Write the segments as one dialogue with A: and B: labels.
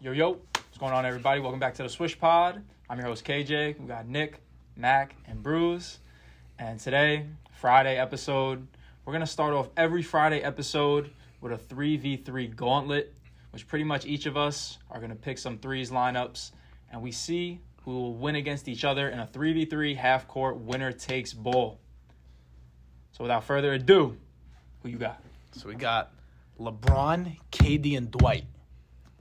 A: Yo, what's going on, everybody? Welcome back to the SwishPod. I'm your host, KJ. We got Nick, Mac, and Bruce. And today, Friday episode, we're going to start off every Friday episode with a 3v3 gauntlet, which pretty much each of us are going to pick some threes lineups, and we see who will win against each other in a 3v3 half-court winner-takes-ball. So without further ado, who you got?
B: So we got LeBron, KD, and Dwight.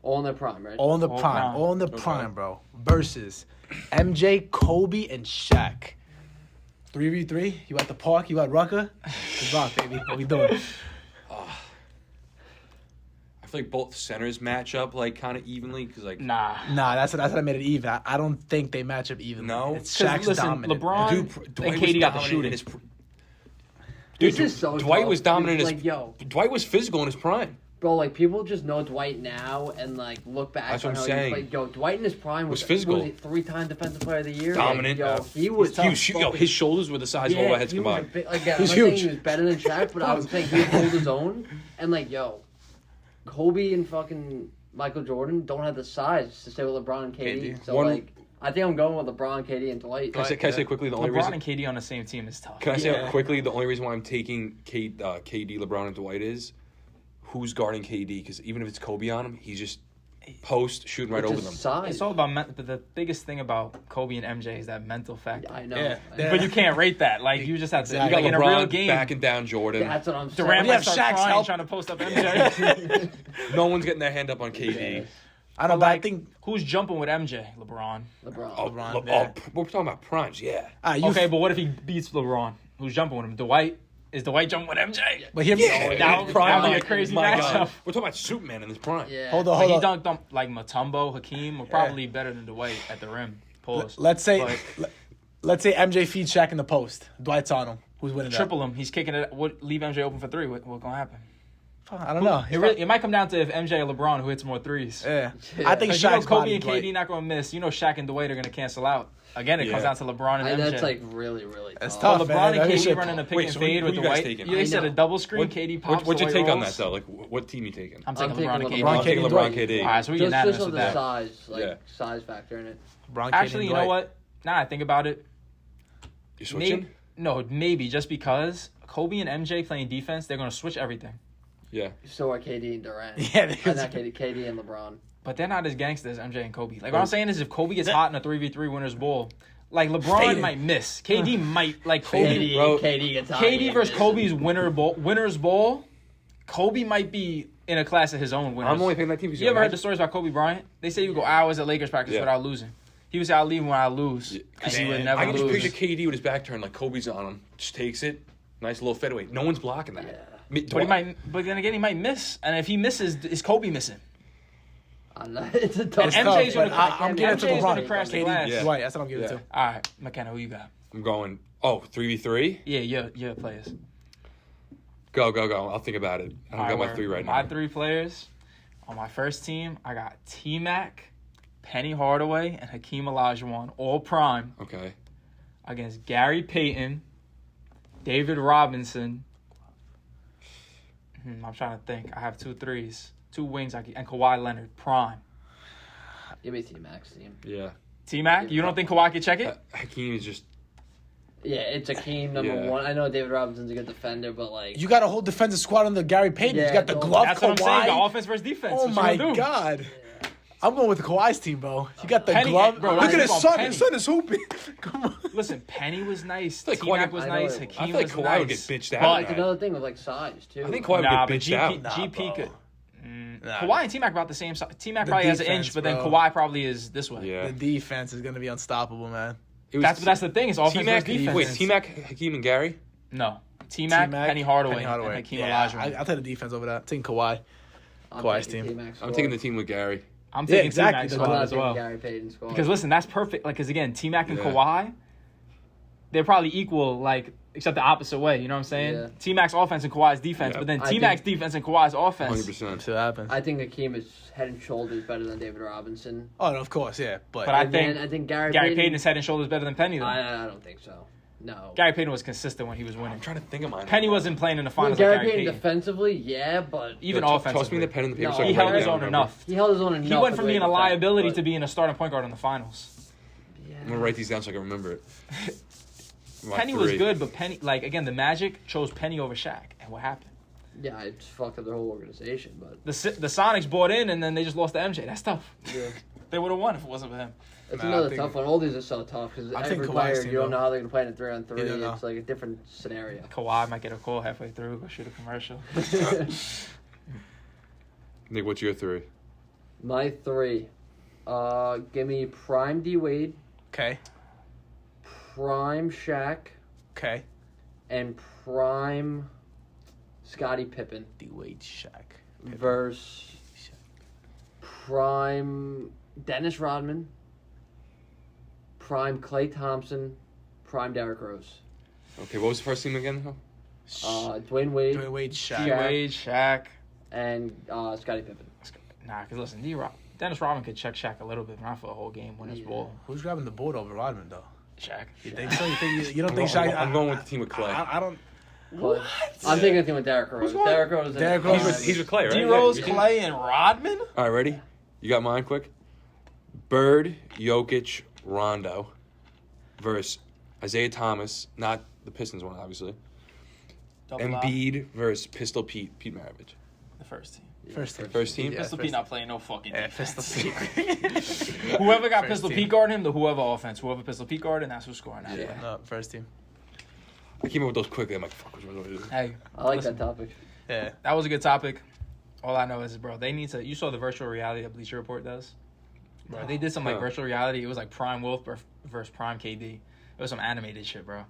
C: All in their prime, right?
B: All in the prime. All in the prime, bro. Versus MJ, Kobe, and Shaq. 3v3. You at the park? You at Rucker? Good luck, baby. What we doing?
D: I feel like both centers match up like kind of evenly because like
A: Nah,
B: that's what I made it even. I don't think they match up evenly.
D: No?
B: It's Shaq's dominant.
A: LeBron and KD got the shooting.
C: This is so
D: Dwight
C: tough.
D: was dominant in his
C: Like, yo,
D: Dwight was physical in his prime.
C: bro, like, people just know Dwight now and, like, look back
D: That's
C: on
D: what
C: how
D: I'm
C: he
D: saying.
C: played. Yo, Dwight in his prime
D: Was physical.
C: Was he 3-time Defensive Player of the Year?
D: Dominant.
C: Like, yo, he was tough.
D: His shoulders were the size of all our heads
C: he was
D: combined.
C: a big, like, yeah,
B: He's
C: I'm not saying
B: huge.
C: he was better than Shaq, but I was saying he would hold his own. And, like, yo, Kobe and fucking Michael Jordan don't have the size to stay with LeBron and KD.
D: KD.
C: So,
D: One-
C: like, I think I'm going with LeBron, KD, and Dwight.
D: Can I say quickly the only
A: LeBron
D: reason?
A: and KD on the same team is tough.
D: Can I say
C: Yeah.
D: quickly the only reason why I'm taking KD, LeBron, and Dwight is who's guarding KD? Because even if it's Kobe on him, he's just post shooting right
C: It's
D: over
C: just
D: them.
C: size.
A: It's all about the biggest thing about Kobe and MJ is that mental factor.
C: I know.
B: Yeah.
C: I know.
A: But you can't rate that. Like, you just have to.
B: Exactly.
A: Like,
D: You
A: in
D: got
A: a real
D: LeBron
A: game,
D: backing down Jordan.
C: That's what I'm saying.
A: Durant
B: Yeah,
A: might start
B: Shaq's
A: crying
B: help.
A: trying to post up MJ.
D: No one's getting their hand up on KD.
B: I don't know, but I think...
A: Who's jumping with MJ? LeBron.
C: LeBron.
D: Oh,
B: LeBron, yeah.
D: we're talking about primes, yeah.
A: Okay, but what if he beats LeBron? Who's jumping with him? Dwight? Is Dwight jumping with MJ?
B: But hear me.
A: That would be a crazy
D: My
A: matchup.
D: God. We're talking about Superman in his prime.
C: Yeah.
B: Hold
A: Like, he
B: on.
A: dunked on like Mutombo, Hakeem were probably better than Dwight at the rim. Pause.
B: Let's say
A: But
B: let's say MJ feeds Shaq in the post. Dwight's on him. Who's winning
A: triple him. He's kicking it. Leave MJ open for three. What's gonna happen?
B: that? I don't know.
A: It might come down to if MJ or LeBron who hits more threes.
B: Yeah.
C: Yeah.
B: I think
A: Because you know
B: Shaq's
A: Kobe
B: body
A: and KD not gonna miss. You know Shaq and Dwight are gonna cancel out. Again, it comes
D: Yeah.
A: down to LeBron and MJ.
C: That's like really, really
B: That's
C: tough.
B: tough.
A: LeBron
B: man.
A: and
B: That
A: KD
B: shit-
A: running a pick
D: Wait,
A: and
D: so
A: fade
D: who
A: with
D: you
A: the
D: guys
A: White.
D: taking?
A: They
C: I
A: said a
C: know.
A: double screen. KD pops.
D: What's your
A: the
D: take
A: white
D: on
A: rolls.
D: that though? Like, what team you taking?
A: I'm taking
C: I'm taking
A: LeBron and KD.
B: LeBron,
D: I'm taking
B: KD,
D: LeBron,
B: Dwight.
D: KD.
A: All right, so we unanimous
C: Just on
A: with
C: the
A: that.
C: size,
D: Yeah.
C: size factor in it.
B: LeBron, KD,
A: Actually,
B: and
A: you know
B: Dwight.
A: what? Now I think about it.
D: You switching?
A: Maybe, no, maybe just because Kobe and MJ playing defense, they're gonna switch everything.
D: Yeah.
C: So are KD and Durant.
B: Yeah,
C: Not KD and LeBron.
A: But they're not as gangster as MJ and Kobe. Like, what I'm saying is if Kobe gets hot in a 3v3 winner's ball, like, LeBron
B: Faded.
A: might miss. KD might, like, Kobe.
D: Bro.
C: KD gets hot.
A: KD
C: yeah,
A: versus
C: yeah.
A: Kobe's winner's ball, Kobe might be in a class of his own winners.
D: I'm only picking that team because
A: You ever heard the stories about Kobe Bryant? They say you go hours at Lakers practice
D: Yeah.
A: without losing. He would say, I'll leave when I lose. And he would
B: Man,
A: never
D: I can just
A: lose.
D: picture KD with his back turned, like Kobe's on him, just takes it, nice little fadeaway. No one's blocking that.
C: Yeah.
A: But then again, he might miss. And if he misses, is Kobe missing?
C: I don't know. It's a tough.
A: And
B: tough,
A: MJ's
B: but
A: gonna,
B: I'm giving it to
A: MJ's gonna
B: LeBron.
A: crash the
B: KD,
A: glass.
D: Yeah.
B: Dwight, that's what I'm giving
D: Yeah.
B: it to.
A: All right, McKenna, who you got?
D: I'm going, 3v3?
A: Yeah, players.
D: Go. I'll think about it. I don't got my
A: Alright,
D: three right
A: My
D: now.
A: three players on my first team, I got T-Mac, Penny Hardaway, and Hakeem Olajuwon, all prime,
D: Okay.
A: against Gary Payton, David Robinson. I'm trying to think. I have 2 threes, 2 wings, and Kawhi Leonard, prime.
C: Give me T-Max team.
D: Yeah.
A: T-Mac, you don't think Kawhi could check it?
D: Hakeem is just,
C: Yeah, it's Akeem number
D: Yeah.
C: 1. I know David Robinson's a good defender, but like
B: You got a whole defensive squad on the Gary Payton.
C: Yeah,
B: you got the
C: no,
B: glove
A: That's what I'm saying. The
B: Kawhi.
A: offense versus defense.
B: Oh
A: What you
B: my
A: gonna do?
B: God. I'm going with the Kawhi's team, bro. You got the
A: Penny-
B: glove.
A: bro,
B: Look at
A: that's
B: his
A: on
B: son.
A: Penny.
B: His son is hooping. Come on.
A: Listen, Penny was nice.
D: like
A: T-Mac
D: Kawhi-
A: was
C: I know
A: nice.
C: it-
A: Hakeem
D: I feel like
A: was
D: Kawhi
A: nice.
D: would get bitched out.
A: But-
C: it's another thing with like size too.
D: I think Kawhi would
A: Nah,
D: get
A: but
D: bitched out.
A: GP
B: bro.
A: could.
B: Nah.
A: Kawhi and T-Mac about the same size. T-Mac
B: The
A: probably has an
B: defense,
A: inch, but then
B: bro.
A: Kawhi probably is this way.
D: Yeah.
B: The defense is going to be unstoppable, man.
D: It was
A: That's the thing. It's offense
D: T-Mac,
A: versus defense.
D: wait, T-Mac, Hakeem, and Gary?
A: No. T-Mac, Penny Hardaway, and Hakeem
B: Yeah,
A: Olajuwon.
B: I'll take the defense over that. I'm taking Kawhi.
C: I'm
B: Kawhi's
C: taking
B: team.
C: T-Max
D: I'm taking the team with Gary.
A: I'm
B: Yeah,
A: taking
B: exactly.
A: T-Mac's
B: I'm
C: I'm
A: squad
C: not
A: as
C: taking
A: well.
C: Gary Payton's squad.
A: Because listen, that's perfect. Like, because again, T-Mac and
D: Yeah.
A: Kawhi, they're probably equal. Like, except the opposite way. You know what I'm saying?
C: Yeah.
A: T-Mac's offense and Kawhi's defense,
D: Yeah.
A: but then
C: I
A: T-Mac's
C: think-
A: defense and Kawhi's offense.
D: 100%.
B: See what happens.
C: I think Akeem is head and shoulders better than David Robinson.
B: Oh, no, of course, yeah. But
A: But I
C: And
A: think
C: then I think Gary
A: Gary Payton is head and shoulders better than Penny, though.
C: I don't think so. No.
A: Gary Payton was consistent when he was winning.
D: I'm trying to think of mine.
A: Penny wasn't playing in the finals
C: Gary
A: like Gary
C: Payton
A: Payton.
C: defensively, yeah, but
A: Even
D: Toss me
A: offensively.
D: the pen and the paper.
C: No,
D: so I
A: He
D: can write
A: held
D: it
A: his
D: down
A: own
D: and remember.
A: enough.
C: he held his own enough.
A: He went
C: for
A: from
C: the
A: being a
C: defense,
A: liability
C: but-
A: to being a starting point guard in the finals.
D: I'm gonna write these down so I can remember it. My
A: Penny was
D: 3.
A: good, but Penny, like, again, the Magic chose Penny over Shaq. And what happened?
C: Yeah, it just fucked up their whole organization, but
A: The Sonics bought in, and then they just lost to MJ. That's tough.
C: yeah.
A: They would have won if it wasn't for him.
C: It's
B: Nah, I
C: another
B: think-
C: tough one. All these are so tough because
B: I think
C: every
B: Kawhi's
C: player,
B: team,
C: you don't
B: though.
C: know how they're going to play in a 3-on-3.
B: You don't know.
C: It's like a different scenario.
A: Kawhi might get a call halfway through, go shoot a commercial.
D: Nick, what's your 3?
C: My 3. Give me prime D Wade,
B: Okay.
C: prime Shaq,
B: Okay.
C: and prime Scottie Pippen
B: D-Wade, Shaq.
C: versus prime Dennis Rodman, prime Klay Thompson, prime Derrick Rose.
D: Okay, what was the first team again?
C: Dwayne Wade
B: D-Wade,
A: D
B: Shaq.
A: Wade, Shaq.
C: and Scottie Pippen.
A: Nah, because listen, Dennis Rodman could check Shaq a little bit, but not for the whole game, win his
C: Yeah.
A: ball.
B: Who's grabbing the board over Rodman, though?
A: Shaq.
B: You think so? You don't
D: I'm
B: think
D: going-
B: Shaq?
D: I'm going with the team with Clay.
B: I don't.
C: What? I'm thinking of the team with Derrick Rose.
A: going?
C: Derrick Rose.
B: Derrick Rose.
D: He's with Clay, right?
A: D Rose,
D: Yeah.
A: Clay, and Rodman?
D: All right, ready? You got mine quick? Bird, Jokic, Rondo versus Isaiah Thomas, not the Pistons one, obviously.
A: Double up.
D: Embiid versus Pistol Pete Maravich.
A: The first team.
D: First team?
B: Yeah.
A: Pistol
B: first
A: Pete not playing no fucking
B: Yeah,
A: defense.
B: Pistol Pete.
A: Whoever got
B: First
A: Pistol
B: team.
A: Pete guarding him, whoever offense, whoever Pistol Pete guarding, that's who's scoring that.
C: Yeah.
A: play.
B: No, first team.
D: I came up with those quickly. I'm like, fuck, which one do I do?
A: Hey,
C: I like
A: listen,
C: that topic.
B: Yeah.
A: that was a good topic. All I know is, bro, they need to. You saw the virtual reality that Bleacher Report does? Bro, they did some like
D: Huh.
A: virtual reality. It was like Prime Wolf versus Prime KD. It was some animated shit, bro.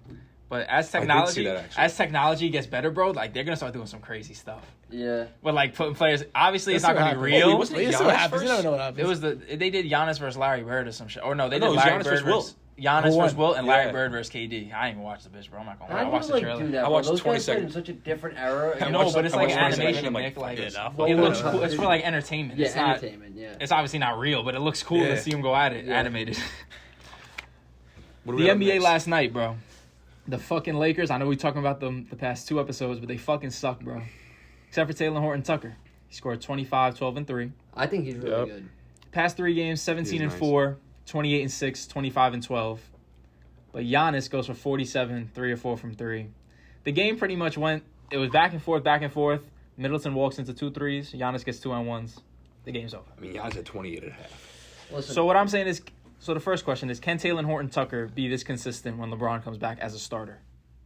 A: But as
D: see
A: technology,
D: that, actually.
A: as technology gets better, bro, like they're gonna start doing some crazy stuff.
C: Yeah.
A: But like putting players, obviously it's
B: Let's
A: not
B: see
A: gonna
B: what
A: be
B: happens.
A: real.
D: Oh, wasn't it
B: Let's see what
D: Giannis
B: happens. You
D: first?
B: never know what happens.
A: It was they did Giannis versus Larry Bird or some shit. Or no, they
D: No,
A: did
D: it was
A: Larry
D: Giannis
A: Bird
D: versus Wilt.
A: versus Giannis
B: Who
A: versus
B: won?
A: Wilt and Larry
D: Yeah.
A: Bird versus KD. I didn't even watch the bitch, bro. I'm not gonna lie.
C: How
A: I
C: do
A: watched
C: you
A: the
C: like
A: trailer.
C: do that?
D: I
C: bro?
D: watched
C: Those
D: 20
C: guys play in
D: seconds.
C: such a different era.
A: I
C: and
A: know,
C: it's
A: but it's
D: I
A: like
D: watched 20 seconds,
A: animation,
D: I'm like,
A: Nick. Like
B: yeah,
A: it
B: nah, fuck
A: looks
B: that.
A: cool. It's for like entertainment.
C: Yeah,
A: It's not.
C: entertainment. Yeah.
A: It's obviously not real, but it looks cool
B: Yeah.
A: to see them go at it,
C: Yeah.
A: animated.
D: What do we
A: The
D: have
A: NBA
D: next?
A: last night, bro. The fucking Lakers. I know we talking about them the past 2 episodes, but they fucking suck, bro. Except for Taylor Horton Tucker. He scored 25, 12, and 3.
C: I think he's really
D: Yep.
C: good.
A: Past 3 games, 17 and
D: nice.
A: 4, 28 and 6, 25 and 12. But Giannis goes for 47, 3 or 4 from 3. The game pretty much went. It was back and forth, back and forth. Middleton walks into 2 threes. Giannis gets 2 on 1s. The game's over.
D: I mean, Giannis had 28 and a half.
C: Listen,
A: So what I'm saying is, so the first question is, can Taylor Horton Tucker be this consistent when LeBron comes back as a starter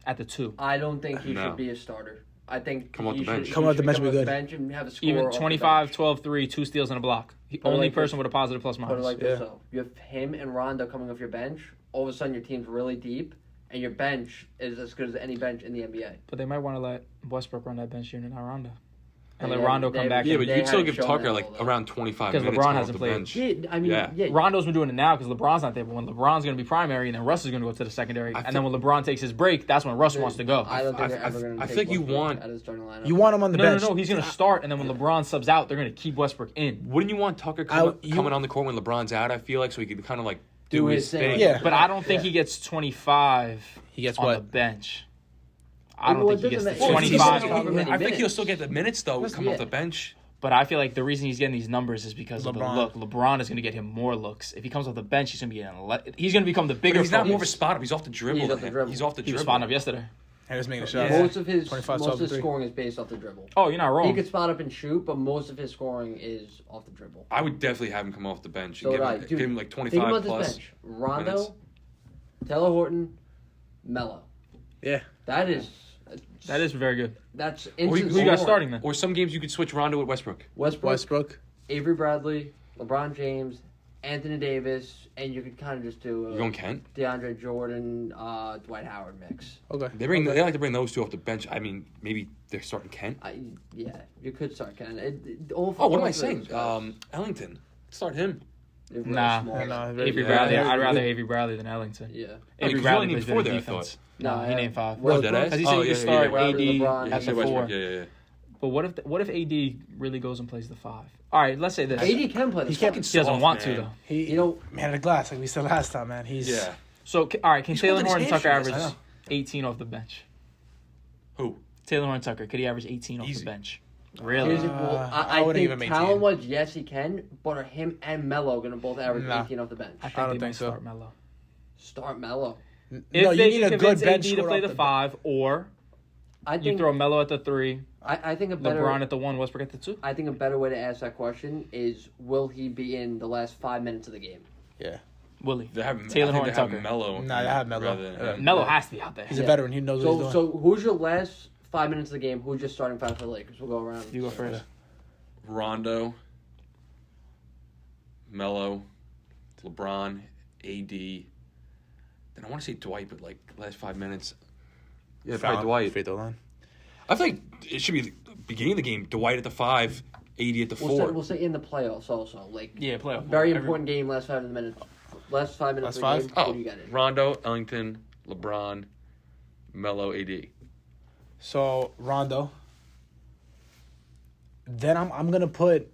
A: at the 2?
C: I don't think he
D: No.
C: should be a starter. I think
D: Come off
C: he
D: the bench.
C: should-
B: Come
C: he
B: off the
C: should
B: bench
C: come
B: would be
C: off the
B: good.
C: bench and have a score
A: Even
C: off the
A: 25,
C: bench.
A: 12, 3, 2 steals and a block.
C: Put it
A: Only
C: like
A: person
C: this.
A: with a positive plus
C: Put it
A: minus.
C: like
B: Yeah.
C: this, though. You have him and Rondo coming off your bench. All of a sudden, your team's really deep, and your bench is as good as any bench in the NBA.
A: But they might want to let Westbrook run that bench unit, not Rondo. And
C: They
A: let
C: had-
A: Rondo
C: they
A: come
C: had-
A: back.
D: Yeah,
A: in.
D: but
C: They
D: you'd still
C: haven't
D: give
C: shown
D: Tucker
C: that
D: like
C: all, though.
D: around 25
A: 'Cause
D: minutes
A: LeBron
D: coming off
A: hasn't
D: the
A: played.
D: bench.
C: Yeah, I mean,
D: Yeah.
C: yeah.
A: Rondo's been doing it now because LeBron's not there. But when LeBron's going to be primary, and then Russ is going to go to the secondary, and then when LeBron takes his break, that's when Russ wants to go.
C: I don't think they're
D: I-
C: ever going to
D: I feel like you want-
C: out of the starting lineup.
B: You want him on the
A: No,
B: bench.
A: no, he's going to start, and then when LeBron subs out, they're going to keep Westbrook in.
D: Wouldn't you want Tucker coming on the court when LeBron's out? I feel like so he could kind of like do his thing.
B: Yeah.
A: But I don't think he gets 25
B: He gets
A: on the
B: what?
A: bench. I don't
C: Well,
A: think he
C: it
A: gets the
C: doesn't matter.
D: Well, he's
A: 25.
C: However
D: still-
C: many
D: I think he'll
C: minutes.
D: still get the minutes though
C: Listen,
D: coming off
C: yeah.
D: the bench.
A: But I feel like the reason he's getting these numbers is because of the
B: LeBron.
A: look. LeBron is going to get him more looks. If he comes off the bench, he's going to be he's going to become the
D: But
A: bigger.
D: he's not more of a
A: focus.
D: spot up. He's off the dribble.
C: He's off the
D: man.
C: dribble.
D: He's off the
A: He was
D: dribble.
A: spotting up yesterday.
B: He was making a shot.
C: Most of his
B: 25,
C: most
B: 12,
C: of his
B: and 3.
C: scoring is based off the dribble.
A: Oh, you're not
C: He
A: wrong.
C: could spot up and shoot, but most of his scoring is off the dribble.
D: I would definitely have him come off the bench
C: So
D: and
C: would I.
D: give
C: Dude,
D: him like
C: Think
D: 25
C: about
D: plus.
C: this bench: Rondo,
D: minutes.
C: Taylor Horton, Melo.
B: Yeah.
C: That is
A: very good.
C: that's
D: Or
C: instant
A: Who you got
C: scoring.
A: starting then?
D: Or some games you could switch Rondo with Westbrook.
C: Westbrook, Avery Bradley, LeBron James, Anthony Davis, and you could kind of just do
D: You going Kent?
C: DeAndre Jordan, Dwight Howard mix.
B: Okay.
D: They like to bring those two off the bench. I mean, maybe they're starting Kent.
C: Yeah, you could start Ken.
D: Oh, what am I saying? Ellington. Start him.
A: Nah. Avery Bradley.
B: Yeah.
A: I'd rather Avery Bradley than Ellington.
C: Yeah.
A: Avery
D: you
A: Bradley
D: only
A: plays
D: need 4
A: better
D: there, I
A: defense.
C: No,
A: No, he named 5.
D: Oh, dead ass?
A: Because he said
D: Oh,
A: you
D: yeah,
A: could start
C: yeah, yeah.
A: AD
C: LeBron,
A: at the
C: Westbrook,
A: 4.
D: Yeah.
A: But what if AD really goes and plays the 5? All right, let's say this.
C: AD can play the
B: He can't
C: five.
A: He doesn't
D: soft,
A: want to
D: man.
A: though.
B: He,
C: You know,
B: man of the glass, like we said last time, man. He's
D: Yeah.
A: So all right, can Taylor
D: holding his
A: Horton Tucker
D: hamstrings,
A: average? 18 off the bench.
D: Who?
A: Taylor Horn Tucker. Could he average 18 off
D: Easy.
A: the bench?
C: Here's
A: Really?
C: it, well,
B: I
C: I
B: wouldn't
C: think
B: even make
C: talent-wise, yes, he can. But are him and Melo going to both average
B: Nah.
C: 18 off the bench?
A: I think
B: I don't
A: they might
B: think so.
A: start Melo.
C: Start Melo.
B: No,
A: If
B: you
A: they
B: need
A: can
B: a good
A: convince
B: bench
A: AD to
B: scorer
A: play
B: off
A: the
B: the
A: 5, or
C: I
A: you
C: think
A: throw Melo at the 3,
C: I think a better
A: LeBron at the 1, Westbrook at the 2.
C: I think a better way to ask that question is, will he be in the last 5 minutes of the game?
B: Yeah.
A: Willie.
D: They have
A: Taylor
D: I think
A: Horn
D: they have
A: Tucker.
D: Melo.
B: Nah, they have Melo.
D: rather than him.
A: Melo has to be out there.
B: He's a veteran. He knows what he's
C: So,
B: doing.
C: so who's your last 5 minutes of the game? Who's your starting 5 for the Lakers? We'll go around.
A: You go first.
D: Rondo, Melo, LeBron, AD. Then I want to say Dwight, but like last 5 minutes. Yeah, probably Dwight.
B: Free throw line.
D: I feel like it should be the beginning of the game. Dwight at the 5, AD at the 4.
C: We'll say in the playoffs also. Like
A: Yeah, playoff.
C: very important game. Last 5 minutes. Last 5 minutes
B: Last
C: of the
B: five?
C: game. Who do you got in?
D: Rondo, Ellington, LeBron, Melo, AD.
B: So Rondo. Then I'm gonna put.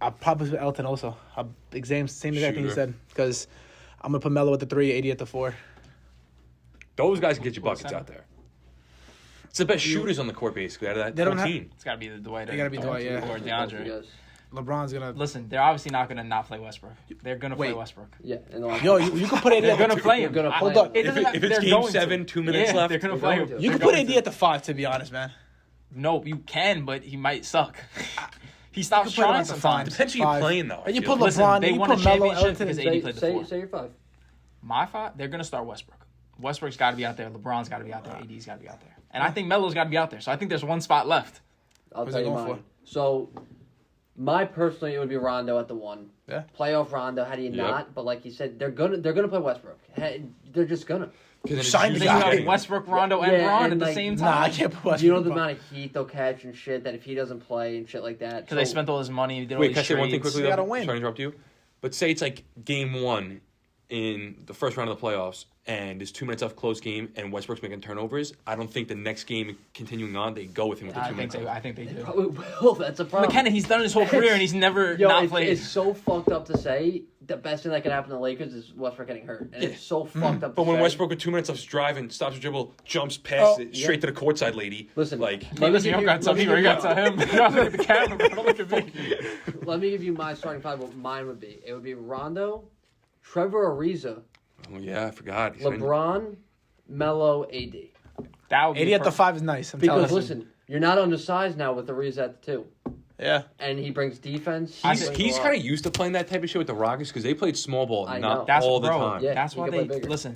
B: I'll probably put Elton also. Same exact thing you
D: Shooter.
B: said, because I'm gonna put Melo at the 3, 80 at the 4.
D: Those guys can get you buckets out there. It's the best shooters on the court, basically, out of that
B: They
D: whole
B: don't have-
D: team.
A: It's got to be the Dwight.
B: They gotta be Dwight, yeah.
A: Or DeAndre.
C: Yes.
B: LeBron's gonna.
A: Listen, they're obviously not going to not play Westbrook. They're going to play
B: Wait.
A: Westbrook.
C: Yeah. In the last
B: Yo, you can put AD
A: They're
B: at
A: going
B: the
A: to play him.
C: They're gonna
B: Hold
C: play
B: up.
C: him.
A: It doesn't
D: If
A: matter.
D: it's
A: They're
D: game
A: going to.
D: 7, 2 minutes left,
A: They're going to
C: they're
A: play
C: going
A: him.
C: to.
B: You can
A: They're
B: put
A: going
B: AD
A: to.
B: at the 5, to be honest, man.
A: No, you can, but he might suck. He stops
B: You can put him
A: trying
B: at the
A: sometimes.
B: five.
D: Depends who you're
B: 5.
D: playing, though.
B: And you
D: I feel
B: put
D: like.
A: Listen,
B: LeBron,
A: they
B: you
A: won a
B: put Melo,
A: championship
B: Elton,
A: because
B: and
A: AD
C: Say,
A: played the
C: say,
A: 4.
C: say your 5.
A: My 5, they're going to start Westbrook. Westbrook's got to be out there. LeBron's got to be out there. AD's got to be out there. And I think Melo's got to be out there. So I think there's one spot left.
C: I'll
B: Who's
C: tell
B: they
C: you
B: going
C: mine. So, my personally, it would be Rondo at the 1.
B: Yeah.
C: Playoff Rondo. How do you
D: Yep.
C: not? But like you said, they're gonna play Westbrook. They're just gonna.
B: Sign the
A: Then you
B: guy.
A: have Westbrook, Rondo, and
C: Yeah,
A: Bron
C: and
A: at the
C: like-
A: same
B: Nah, I
A: time.
B: can't put Westbrook.
C: You know the amount of heat they'll catch and shit that if he doesn't play and shit like that.
A: Because they spent all this money. Did all
D: Wait,
A: these
D: can I say one thing
A: trades.
D: quickly?
B: You gotta
D: though?
B: win.
D: Sorry to interrupt you. But say it's like game 1 in the first round of the playoffs, and there's 2 minutes left, close game, and Westbrook's making turnovers. I don't think the next game continuing on, they go with him with the 2 minutes left.
A: I think they do.
C: Probably will. That's a problem.
A: McKenna, he's done his whole career and he's never
C: Yo,
A: not
C: it's,
A: played.
C: it's so fucked up to say the best thing that could happen to the Lakers is Westbrook getting hurt. And it's so fucked up to
D: But when
C: say.
D: Westbrook with 2 minutes left is driving, stops the dribble, jumps past it,
C: yeah.
D: straight to the courtside lady.
C: Listen,
D: like
C: let
A: Hey,
C: me
A: listen, you
C: give
A: don't got to tell
C: let
A: me,
C: me
A: you
C: give
A: got to tell him. You don't look at the camera, bro. Don't look at me.
C: Let me give you my starting 5, what mine would be. It would be Rondo, Trevor Ariza,
D: oh yeah, I forgot. He's been-
C: LeBron, Melo, AD.
A: That would be
B: 80 at the
A: perfect.
B: 5 is nice. I'm telling
C: Because
B: you.
C: listen, you're not undersized now with Ariza at the 2.
B: Yeah.
C: And he brings defense.
D: He's kind of used to playing that type of shit with the Rockets because they played small ball
C: I
D: not
C: know.
A: That's
D: all the
A: bro.
D: time.
C: Yeah.
A: That's
C: he
A: why
C: could
A: they
C: play bigger.
A: listen.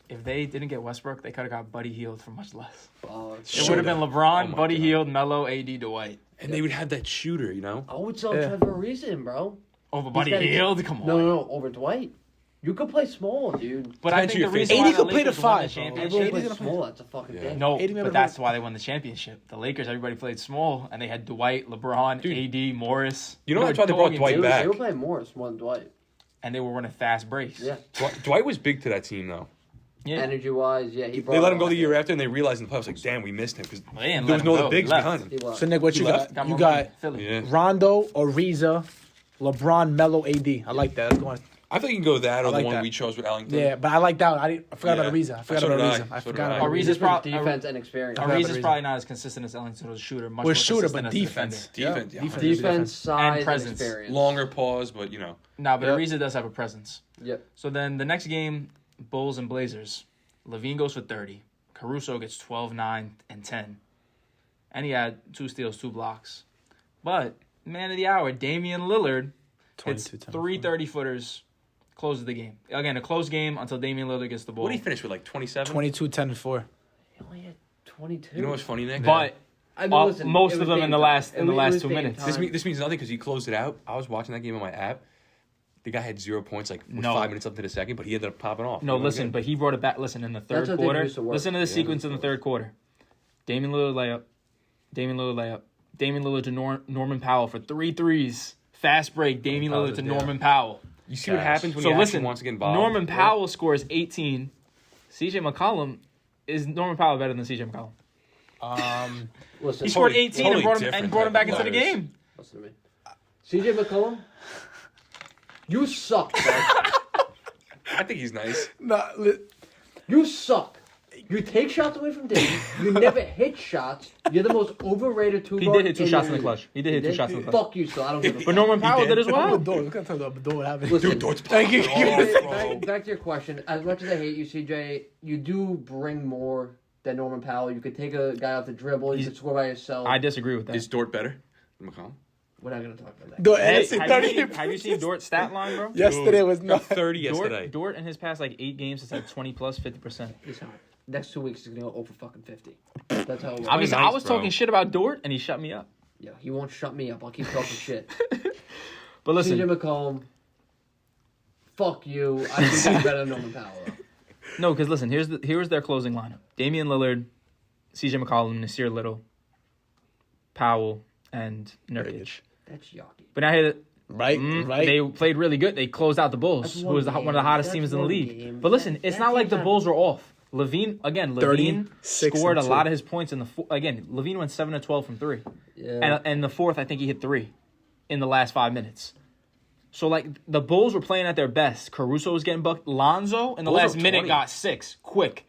A: If they didn't get Westbrook, they could have got Buddy Hield for much less. It
B: Sure.
A: would have been LeBron,
D: Oh my
A: Buddy
D: God.
A: Hield, Melo, AD, Dwight.
D: And they would have that shooter, you know?
C: I would sell
B: Yeah.
C: Trevor Ariza in, bro.
A: Over Buddy
C: gotta-
A: Hield, come on.
C: No, over Dwight. You could play small, dude.
A: But I
D: Depends
A: think
D: who
A: the
D: you're
A: reason
B: facing.
A: why
B: 80
A: the
B: could play the
A: Lakers won the
B: 5, bro.
C: Everyone
A: championship.
C: plays
B: gonna play-
C: small. That's a fucking
D: Yeah.
C: thing.
A: No,
B: 80
A: but
B: minutes.
A: that's why they won the championship. The Lakers, everybody played small, and they had Dwight, LeBron,
D: Dude.
A: AD, Morris.
D: You know
A: They
D: that's
A: were
D: why they brought
A: dogging
D: Dwight
A: teams,
D: back.
C: They were playing Morris more than Dwight.
A: and they were running fast breaks.
C: Yeah.
D: Dwight was big to that team, though.
A: yeah.
C: Energy wise, yeah. He
D: They let him go the year after, and they realized in the playoffs, like, damn, we missed him because
A: They didn't
D: there
A: let
D: was no
A: him
D: other
A: go.
D: bigs
A: He left.
D: behind him.
C: He left.
B: So, Nick, what
D: He
B: you
D: left.
B: got?
A: more
B: You
A: money.
B: got
A: Philly.
D: Yeah.
B: Rondo, Ariza, LeBron, Melo, AD. I like that. That's going.
D: I think you can go with that or
B: like
D: the one
B: that.
D: we chose with Ellington.
B: Yeah, but I like that one. I forgot about
D: Yeah.
B: Ariza. I forgot
D: So
B: about
D: did I.
B: Ariza. I
D: So did
B: forgot
D: I.
B: about
A: Ariza's
B: Ariza.
C: Just
A: pro-
C: defense and experience.
B: Ariza-
A: Ariza's probably not as consistent as Ellington was a shooter. Much
B: We're
A: more
B: shooter,
A: consistent
B: but
A: as a
B: defense.
D: Defense,
B: Yeah.
D: yeah.
C: Defense, size, and
A: presence.
C: experience.
D: Longer pause, but, you know.
A: No, but
B: Yep.
A: Ariza does have a presence.
C: Yep.
A: So then the next game, Bulls and Blazers. Levine goes for 30. Caruso gets 12, 9, and 10. And he had 2 steals, 2 blocks. But man of the hour, Damian Lillard hits
B: 22, 10,
A: 3 30-footers, closes the game. Again, a close game until Damian Lillard gets the ball.
D: What did he finish with, like 27?
B: 22, 10, and 4.
C: He only had 22.
D: You know what's funny, Nick?
A: But
C: I
A: most
C: it
A: of
C: was
A: them in
C: game
A: the
C: time.
A: last-
C: It
A: in the
C: was-
A: last
C: it was
A: 2
C: game
A: minutes.
C: time.
D: this means nothing because he closed it out. I was watching that game on my app. The guy had 0 points, like with
A: No.
D: 5 minutes left in the second, but he ended up popping off.
A: no,
D: You know,
A: listen,
D: again.
A: but he brought it back. Listen, in the third
C: That's how they
A: quarter,
C: used to work.
A: listen to the
D: Yeah,
A: sequence in the
D: that's
A: third quarter. Damian Lillard layup. Damian Lillard layup. Damian Lillard to Norman Powell for 3 threes. Fast break. Damian
B: Powell
A: Lillard to
B: just- yeah.
A: Norman Powell.
D: You see what
B: Cash.
D: happens when
A: So
D: he
A: listen,
D: actually wants to get involved.
A: Norman Powell scores 18. CJ McCollum is Norman Powell better than CJ McCollum?
C: Listen,
A: He scored
D: Totally-
A: 18
D: totally
A: and
D: different
A: brought him back
D: type
A: into
D: of
A: the
D: players.
A: game.
C: listen to me. CJ McCollum, you suck, bro.
D: I think he's nice.
B: No,
C: You suck. You take shots away from Dame. You never hit shots. You're the most overrated two.
A: He did hit 2 shots in the clutch. He did hit 2 shots in the clutch.
C: Fuck you, so I don't give a fuck.
A: But Norman Powell did as well.
B: Look at the door. What happened?
C: Listen,
D: Dude, Dort's
B: Thank you.
C: back to your question. As much as I hate you, CJ, you do bring more than Norman Powell. You could take a guy off the dribble. You could score by yourself.
A: I disagree with that.
D: Is Dort better than McCollum?
C: We're not gonna talk about that.
B: Dort,
A: Hey,
B: listen,
A: have you seen Dort's stat line, bro?
B: Yesterday was
D: Got
B: not.
D: 30 yesterday.
A: Dort in his past 8 games has had 20 plus 50%.
C: He's hot. Next 2 weeks he's gonna go over fucking 50. That's how. It
A: I
C: works.
A: was
D: bro.
A: talking shit about Dort and he shut me up.
C: Yeah, he won't shut me up. I'll keep talking shit.
A: But listen,
C: CJ McCollum. Fuck you. I think he's better than Norman Powell. Though.
A: no, because listen, here's their closing lineup: Damian Lillard, CJ McCollum, Nasir Little, Powell, and Nurkic.
C: That's yucky.
A: But now here,
B: Right.
A: they played really good. They closed out the Bulls,
C: That's
A: who was one of the hottest teams in the league.
C: game.
A: But listen, it's
C: That
A: not like the
C: team's
A: Bulls were off. Levine
B: 36
A: scored a
B: and
A: lot
B: 2.
A: of his points in the again. Levine went 7 of 12 from 3,
C: Yeah.
A: and the fourth I think he hit 3 in the last 5 minutes. So like the Bulls were playing at their best. Caruso was getting bucked. Lonzo in the
D: Bulls
A: last
D: were
A: minute
D: 20.
A: got 6 quick.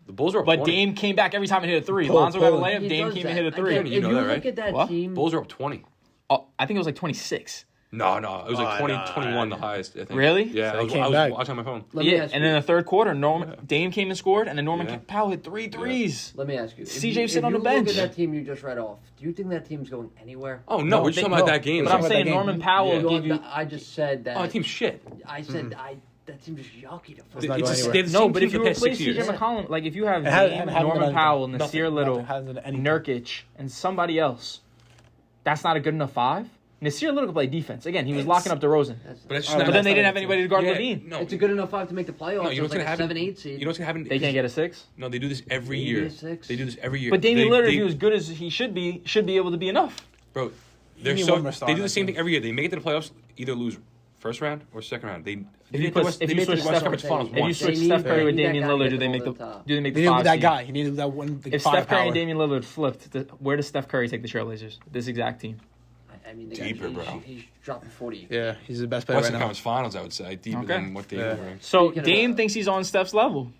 D: The Bulls are up
A: But
D: 20.
A: Dame came back every time and hit a 3.
B: Pull,
A: Lonzo got a
B: pull.
A: layup.
C: He
A: Dame
C: does
A: came and
C: that.
A: hit a 3.
C: Again,
D: You
C: if
D: know
C: you
D: that,
C: look
D: right?
C: at that
A: What?
C: team,
D: Bulls are up 20.
A: Oh, I think it was like 26.
D: No, it was like 20,
B: no,
D: 21 the highest, I think.
A: Really?
D: Yeah,
B: So
D: I
B: he
D: was,
B: came
D: I was
B: back.
D: watching on my phone.
C: let me
A: Yeah,
C: ask
A: and
C: you.
A: in the third quarter, Dame came and scored, and then Norman
D: Yeah.
A: Powell hit 3 threes.
C: Let me ask you.
A: CJ sitting on the bench.
C: Look at that team you just read off. Do you think that team's going anywhere?
D: Oh, no,
B: No,
D: we're just
B: they-
D: talking about
B: no.
D: that game.
A: But I'm
B: about
A: saying
B: that game.
A: Norman Powell
D: Yeah.
A: gave you.
C: I just said that.
D: Oh, that team's shit.
C: I said that team's just yucky to fuck.
B: not
D: It's
B: going
D: a,
B: anywhere.
D: they're the
A: No,
D: same
A: but
D: team
A: if
D: for
A: you
D: the past
A: replace
D: 6 years.
A: CJ McCollum, like if you have
B: hasn't
A: Dame,
B: done
A: Norman
B: anything.
A: Powell, Nasir
B: Nothing.
A: Little,
B: Hasn't done anything.
A: Nurkic, and somebody else, that's not a good enough 5. Nasir Little could play defense. Again, he was locking up DeRozan.
D: But it's just
A: But
D: not
A: then they
B: not
A: didn't have
B: it.
A: anybody to guard
D: Yeah,
A: Levine.
D: No,
C: It's a good enough 5 to make the playoffs.
D: no, you know
C: It's
D: what's
C: like
D: gonna happen?
C: 7-8 seed.
D: You know what's gonna happen?
A: They can't get a 6.
D: No, they do this every
C: They
D: year.
C: do 6.
D: They do this every year.
A: But Damian
D: They-
A: Lillard, if
D: they-
A: he was good as he should be able to be enough.
D: Bro, they're
B: need
D: so
B: one more star
D: they
B: on
D: do the
B: that
D: same
B: team.
D: thing every year. They make it to the playoffs, either lose first round or second round. They
A: If you
D: made it
A: put-
D: to West-
A: if
D: they
A: you
D: made it to
A: switch
D: the Western
A: Steph-
D: Conference Finals
A: If you
D: once.
A: switch
C: They
A: Steph
C: need-
A: Curry
C: they
A: with
C: need that
A: Damian
C: guy to
A: Lillard,
C: get
A: do they
C: them
A: make
C: over
A: the
C: the top.
A: do they make
B: They
A: the
B: didn't
A: 5
B: do that
A: seed?
B: guy. He needed that one.
A: If Steph Curry and Damian Lillard flipped, where does Steph Curry take the Trailblazers? This exact team.
C: I mean, the
D: Deeper,
C: guy,
D: bro.
C: He's dropping 40.
B: Yeah, he's the best player
D: Western
B: right now.
D: Conference Finals, I would say, deeper
A: Okay.
D: than what they
B: Yeah.
D: were.
A: So
C: Speaking of
A: Dame
C: that-
A: thinks he's on Steph's level.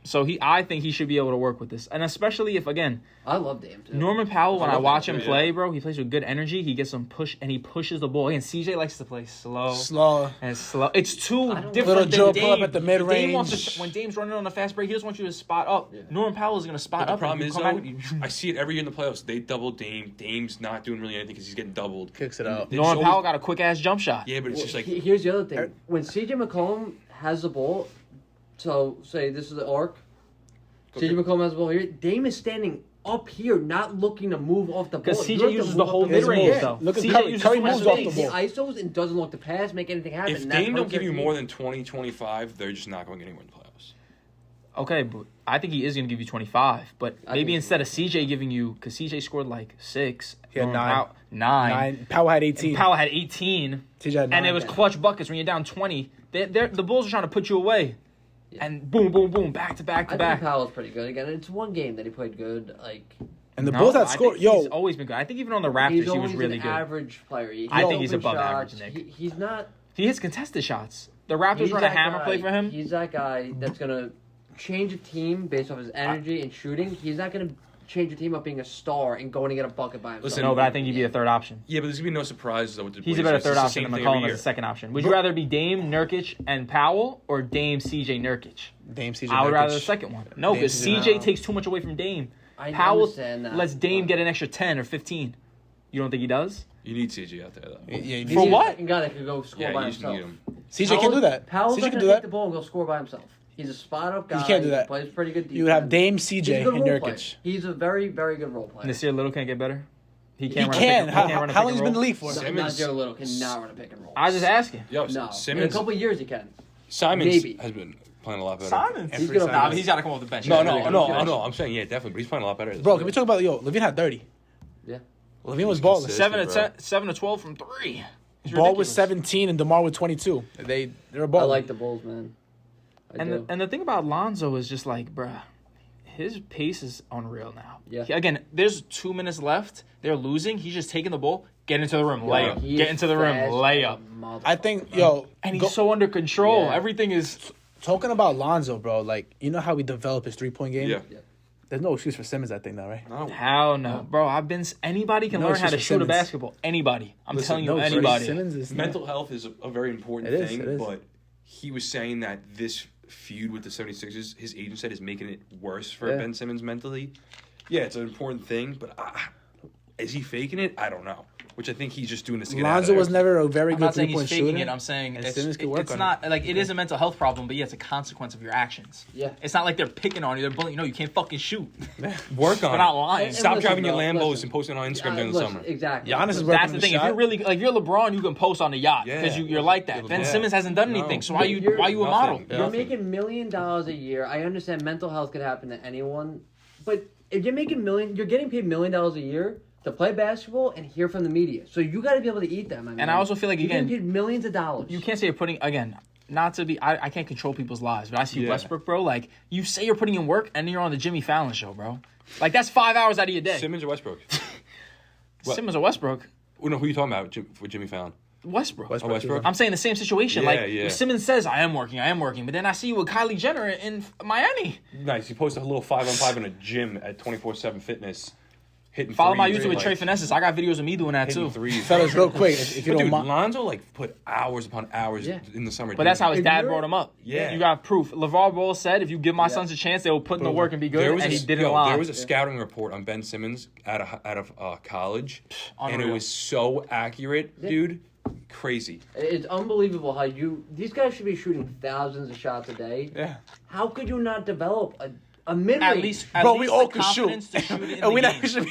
A: So I think he should be able to work with this. And especially if, again,
C: I love Dame too.
A: Norman Powell, when
D: I
A: I
D: love
A: watch
D: him
A: him
D: too,
A: play,
D: yeah.
A: bro, he plays with good energy. He gets some push, and he pushes the ball. Again, CJ likes to play slow.
B: Slow.
A: And slow. It's too
C: I don't-
A: different
B: Little
A: than
B: Joe
A: Dame.
B: pull up at the
A: Dame
B: mid-range.
A: wants to, when Dame's running on the fast break, he doesn't want you to spot up.
C: Yeah.
A: Norman Powell is going to spot
D: But the
A: up.
D: problem
A: and
D: is,
A: come
D: though,
A: back with you.
D: I see it every year in the playoffs. They double Dame. Dame's not doing really anything because he's getting doubled.
B: Kicks it out.
D: They
A: Norman
D: just
A: Powell
D: always-
A: got a quick-ass jump shot.
D: Yeah, but it's just like
C: Here's the other thing. When CJ McCollum has the ball, so say this is the arc. CJ McCollum has the ball here. Dame is standing up here, not looking to move off the ball.
A: Because
C: You
A: CJ
C: have to
A: uses
C: move
A: the
C: up
A: whole
C: ball.
A: mid-range,
B: Yeah.
A: though.
B: Look at
A: CJ
B: Curry.
A: uses
B: Curry
A: too much
B: moves off the
A: space.
C: He
B: ball.
C: ISOs and doesn't look to pass, make anything happen.
D: if
C: and that
D: Dame don't
C: hurts
D: give
C: their
D: you
C: team.
D: more than 20, 25, they're just not going anywhere in the playoffs.
A: Okay, but I think he is going to give you 25. But
C: I
A: maybe
C: think
A: instead of CJ giving you, because CJ scored like 6.
B: He had
A: Norman
B: 9.
A: Powell- 9.
B: 9. Powell had 18.
A: And Powell had 18.
B: TJ had 9.
A: And it was clutch buckets when you're down 20. The Bulls are trying to put you away.
C: Yeah.
A: And boom, boom, boom, back to back
C: I
A: to
C: think
A: back.
C: Powell's pretty good. Again, it's one game that he played good. Like
B: And the
A: No,
B: Bulls had
A: I
B: scored.
A: think He's
B: Yo,
A: always been good. I think even on the Raptors,
C: he's
A: he was
C: always
A: really
C: an
A: good.
C: average player. He
A: I think
C: hits
A: he's
C: open
A: above average,
C: shots.
A: Nick.
C: He's not.
A: He hits contested shots. The Raptors
C: He's
A: run a
C: that
A: hammer
C: guy.
A: play for him.
C: He's that guy that's gonna change a team based off his energy and shooting. He's not gonna change a team up being a star and going to get a bucket by himself.
D: Listen,
A: No, but I think he'd be a third option.
D: Yeah, but there's going to be no surprises, though, with the
A: He's a
D: Blazers.
A: better
D: It's
A: third
D: the
A: option
D: same
A: than
D: thing every
A: McCollum as
D: year.
A: a second option. Would you rather be Dame, Nurkic, and Powell, or Dame, CJ, Nurkic?
B: Dame, CJ.
A: I would
B: Nurkic.
A: rather the second one. No,
B: Dame,
A: because
B: CJ.
A: CJ takes too much away from Dame.
C: I
A: Powell
C: understand that,
A: lets Dame
C: but-
A: get an extra 10 or 15. You don't think he does?
D: You need CJ out there, though.
B: Yeah, you
C: He's
A: For
C: a
A: what?
C: second guy that could go score
D: Yeah,
C: by
D: you just
C: himself.
D: need him.
B: CJ can do that.
C: Powell's
B: CJ
C: not
B: can
C: gonna
B: do
C: take
B: that.
C: the ball and go score by himself. He's a spot up guy.
B: He can't do that.
C: Plays pretty good defense.
B: You would have Dame,
C: He's a
B: CJ,
C: good
B: and
C: role player.
B: Nurkic.
C: He's a very, very good role player.
A: Nasir Little can't get better? He
B: He
A: can't run a
B: can.
A: pick-
B: How
A: he can't run a
B: how
A: pick
B: long
A: and
B: has he been in the
A: roll?
B: league for?
C: Not
D: Simmons-
C: Joe Little cannot run a pick and roll.
A: I was just asking.
D: Yo,
C: No. In a
D: Simmons,
C: couple of years he can.
D: Simons
C: maybe.
D: has been playing a lot better.
A: Simons.
C: He's
B: Free
C: gonna.
B: Simons.
A: Nah, he's got to come off the bench.
D: No,
A: He's
D: no,
A: really
D: no,
A: good.
D: I know. I'm saying, yeah, definitely, but he's playing a lot better.
B: Bro, can we talk about Levine had 30.
C: Yeah.
B: Levine was
D: He's
B: balling.
D: consistent.
A: 7 to 12 from 3. It's
B: Ball was
A: ridiculous.
B: 17 and DeMar with 22. They're
C: I
B: balling.
C: like the Bulls, man. I do.
A: And the thing about Lonzo is just like, bruh, his pace is unreal now.
C: Yeah.
A: Again, there's 2 minutes left. They're losing. He's just taking the ball, get into the rim,
C: Yo,
A: layup.
C: he
A: Get
C: is
A: into the rim,
C: fast
A: layup.
C: as a
B: I think,
C: motherfucker.
B: yo,
A: And he's
B: go-
A: so under control.
C: Yeah.
A: Everything is
B: talking about Lonzo, bro, like, you know how we develop his 3-point game?
D: Yeah.
B: There's no excuse for Simmons, I think, now, right?
D: No.
A: Hell no, bro. Anybody can
B: No,
A: learn
B: it's
A: how to
B: just
A: shoot a
B: Simmons.
A: basketball. Anybody. I'm
B: Listen,
A: telling you,
B: no,
A: anybody.
B: Simmons is
D: Mental health is a very important
B: It is,
D: thing,
B: it is.
D: but he was saying that this feud with the 76ers, his agent said, is making it worse for Ben Simmons mentally. Yeah, it's an important thing, but is he faking it? I don't know. Which I think he's just doing this to get out of
B: Lonzo
D: there.
B: was never a very
A: I'm
B: good
A: not saying he's
B: 3-point
A: faking
B: shooter.
A: it. I'm saying
B: and
A: it's,
B: Simmons could work
A: it's
B: on
A: not like it is a mental health problem, but yeah, it's a consequence of your actions.
C: Yeah.
A: It's not like they're picking on you. They're bullying. No, you can't fucking shoot.
D: Work on
A: They're
D: it.
A: not lying.
D: Stop
C: listen,
D: driving your
C: bro,
D: Lambos
C: listen.
D: and posting on Instagram during the
C: Listen,
D: summer.
C: Exactly.
B: Giannis is
C: Listen,
B: working
A: That's the
B: on
A: thing.
B: the
A: If you're
B: shot.
A: really like you're LeBron, you can post on the yacht
D: Yeah.
A: because you're like that. Ben
D: Yeah.
A: Simmons hasn't done
D: No.
A: anything, so why you a
D: Nothing.
A: model?
C: You're
D: Nothing.
C: making $1 million a year. I understand mental health could happen to anyone, but if you're making you're getting paid $1 million a year to play basketball and hear from the media. So you got to be able to eat that, my man.
A: And I also feel like,
C: you're
A: again,
C: getting paid millions of dollars.
A: You can't say you're putting again. Not to be, I can't control people's lives, but I see
D: Yeah.
A: Westbrook, bro. Like you say you're putting in work, and then you're on the Jimmy Fallon show, bro. Like that's 5 hours out of your day.
D: Simmons or Westbrook?
A: Simmons or Westbrook?
D: Oh, no, who are you talking about for Jimmy Fallon?
A: Westbrook.
B: Westbrook.
D: Oh, Westbrook?
A: I'm saying the same situation.
D: Yeah,
A: like
D: yeah.
A: Simmons says, I am working, but then I see you with Kylie Jenner in Miami.
D: Nice. He posted a little 5-on-5 in a gym at 24/7 Fitness, hitting
A: Follow my
D: threes,
A: YouTube with
D: like,
A: Trey Finesses. I got videos of me doing that
D: hitting
A: too.
D: threes.
B: Fellas, real quick, if you
D: But
B: don't
D: dude,
B: mind.
D: Lonzo put hours upon hours
C: Yeah.
D: in the summer.
A: But that's how his
C: If
A: dad
C: you're-
A: brought him up.
D: Yeah.
A: You got proof. LeVar Ball said, if you give my sons a chance, they will put in the work and be good,
D: There was
A: and
D: a,
A: he didn't
D: yo,
A: lie.
D: there was a scouting report on Ben Simmons out of college, and it
A: Unreal.
D: was so accurate, dude. Crazy.
C: It's unbelievable how these guys should be shooting thousands of shots a day.
B: Yeah.
C: How could you not develop a mid-range?
A: At least
B: Bro, we all
A: the
B: can shoot.
A: confidence to shoot it in
B: And
A: the
B: we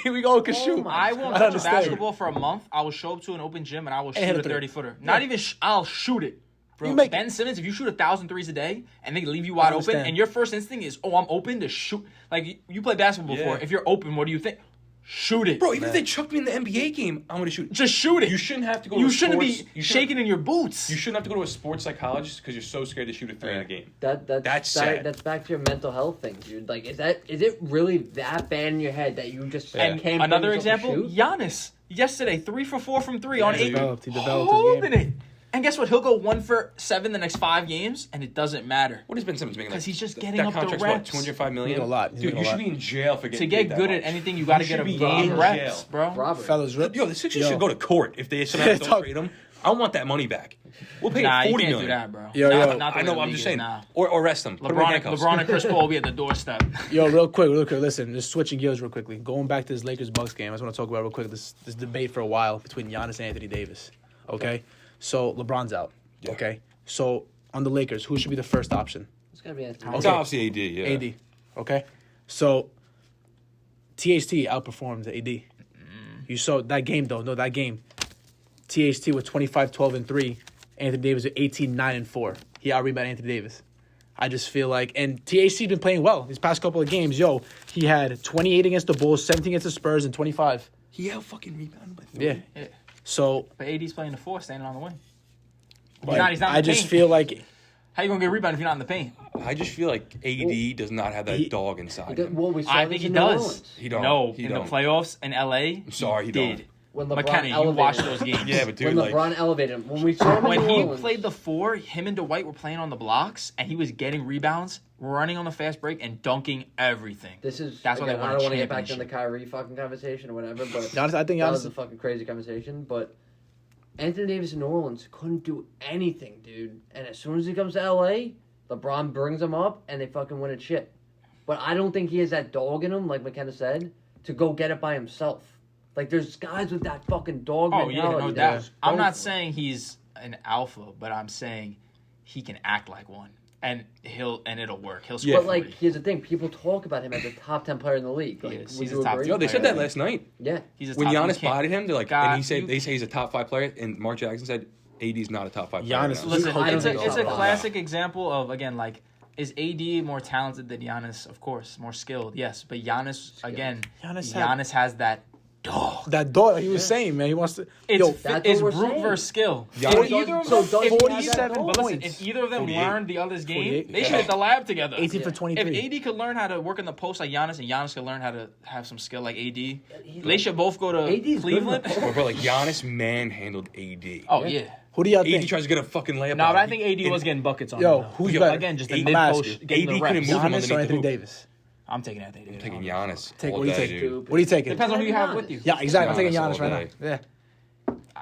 A: game.
B: we all can
C: Oh
B: shoot.
C: my
A: I won't
B: I
A: touch a
B: understand.
A: basketball for a month. I will show up to an open gym and I will shoot
B: hit a
A: a
B: three.
A: 30-footer. Not even, I'll shoot it. Bro,
B: You make
A: Ben Simmons, if you shoot 1,000 threes a day and they leave you wide open,
B: understand.
A: and your first instinct is, oh, I'm open to shoot. Like, you play basketball before.
D: Yeah.
A: If you're open, what do you think? Shoot it.
D: Bro, even if they chucked me in the NBA game, I'm gonna shoot.
A: Just shoot it.
D: You shouldn't have to go. to
A: You
D: a
A: shouldn't
D: sports,
A: be shaking in your boots.
D: You shouldn't have to go to a sports psychologist because you're so scared to shoot a three in a game.
C: That's
D: sad.
C: That's back to your mental health thing, dude. Like, is it really that bad in your head that you just
A: And
C: can't
A: another
C: bring yourself
A: example,
C: to shoot?
A: Giannis. Yesterday, 3 for 4 from 3 on
D: he
A: 8.
B: developed his game.
A: Holding it. And guess what? He'll go 1 for 7 the next 5 games, and it doesn't matter.
D: What is Ben Simmons making?
A: 'Cause he's just
D: That
A: getting up the
D: contract's
A: reps.
D: What, $205 million?
B: He's making a lot. He's
D: Dude,
B: making
D: you
B: a
D: should
B: lot.
D: be in jail for
A: To
D: getting
A: get
D: paid that
A: good at
D: much.
A: anything, you got to
D: You
A: get
D: should
A: a
D: be
A: game
D: in
A: reps,
D: jail.
A: bro.
C: Robert.
B: Fellas,
D: Yo, the Sixers
B: Yo.
D: should go to court if they somehow don't
B: Talk-
D: trade him. I want that money back. We'll pay
A: Nah,
D: $40
A: you can't
D: million.
A: do that, bro.
B: Yo,
A: Not-
B: yo.
A: not the
D: I
A: way
D: know.
A: the
D: I'm
A: league
D: just
A: is,
D: saying.
A: nah.
D: Or arrest them. Put 'em in handcuffs.
A: LeBron and Chris Paul will be at the doorstep.
B: Yo, real quick. Listen, just switching gears real quickly. Going back to this Lakers-Bucks game, I just want to talk about real quick this debate for a while between Giannis and Anthony Davis. Okay? So, LeBron's out.
D: Yeah.
B: Okay? So, on the Lakers, who should be the first option?
C: It's gotta be Anthony.
D: It's
B: Okay.
D: obviously AD. Yeah.
B: AD. Okay? So, THT outperformed AD. You saw that game, though. No, that game. THT was 25, 12, and 3. Anthony Davis was 18, 9, and 4. He out-rebounded Anthony Davis. I just feel like, and THT's been playing well these past couple of games. Yo, he had 28 against the Bulls, 17 against the Spurs, and 25.
D: He out fucking rebounded by 3.
B: Yeah.
A: Yeah.
B: So,
A: But AD's playing the 4, standing on the wing.
B: but
A: he's not in
B: I
A: the
B: just
A: paint.
B: feel like
A: How you going to get rebound if you're not in the paint?
D: I just feel like AD does not have that
B: he-
D: dog inside him.
C: Well, we saw
A: I
C: this
A: think he
C: in New
A: does.
C: Orleans.
D: He don't.
A: No,
D: He
A: in
D: don't.
A: the playoffs in LA,
D: I'm sorry, he
A: did.
D: don't.
C: When LeBron
A: McKenna, you
C: elevated
A: watched
C: him.
A: those games.
D: Yeah, but
C: When
D: dude, like,
C: LeBron elevated him. When we saw him in
A: When
C: New
A: he
C: Orleans,
A: played the 4, him and Dwight were playing on the blocks, and he was getting rebounds, running on the fast break, and dunking everything.
C: This is
A: That's why they
C: again,
A: won
C: I
A: a
C: don't want to get back to the
A: championship.
C: Kyrie fucking conversation or whatever, but
B: Giannis, I think
C: that was
B: Giannis.
C: a fucking crazy conversation. But Anthony Davis in New Orleans couldn't do anything, dude. And as soon as he comes to LA, LeBron brings him up and they fucking win a chip. But I don't think he has that dog in him, like McKenna said, to go get it by himself. Like there's guys with that fucking dog
A: Oh, yeah,
C: mentality.
A: no
C: that
A: doubt.
C: just
A: I'm
C: go
A: not
C: for it.
A: saying he's an alpha, but I'm saying he can act like one. And it'll work. He'll score
C: But like,
A: 40.
C: here's the thing: people talk about him as a top 10 player in the league. Like,
A: is.
C: would
A: He's
C: you
A: a top
C: agree?
D: yo, they said that last night.
C: Yeah,
A: He's a
D: When
A: top, you
D: Giannis
A: can't-
D: bodied him, they're like,
A: God,
D: and he said
A: you-
D: they say he's a top 5 player, and Mark Jackson said AD's not a top 5 player.
B: Giannis-
D: right now.
A: Listen,
C: I don't
A: it's
C: think
A: a
C: so.
A: classic example of, again, like, is AD more talented than Giannis? Of course, more skilled, yes. But Giannis, again,
B: Giannis
A: has that dog.
B: That dog, like he was saying, man, he wants to.
A: It's
B: Yo,
C: That's
A: it's
C: what we're
A: brute
C: saying.
A: versus skill.
D: Yeah.
A: If either of
C: So
A: them,
C: does
A: if
C: he have
B: 47
C: that
A: but
C: dog?
A: listen, if either of them
D: 48.
A: learned the other's game,
B: 48.
A: they should hit the lab together.
B: 18 for
C: Yeah.
B: 23.
A: If AD could learn how to work in the post like Giannis, and Giannis could learn how to have some skill like AD, they should both go to
C: AD's good in the
A: Cleveland.
C: post.
D: Bro, like Giannis manhandled AD.
A: Oh
C: Yeah.
A: yeah,
B: Who do y'all
D: AD
B: think?
D: tries to get a fucking layup.
A: No, but I think AD was getting buckets on him.
B: Yo,
A: though.
B: who's better?
A: Again, just the
D: AD
A: mid post,
B: master.
A: getting the
D: AD
A: reps.
D: couldn't move him
B: Giannis or
D: underneath the
B: Anthony
D: hoop.
B: Davis?
A: I'm taking Anthony Davis.
D: Taking Giannis.
B: Take
D: all
B: what do you
D: day,
B: take?
D: dude.
B: What are you taking?
A: Depends on who you have
C: Giannis.
A: with you.
B: Yeah, exactly. I'm taking
D: Giannis
B: Giannis right
D: all
B: now.
D: day.
B: Yeah.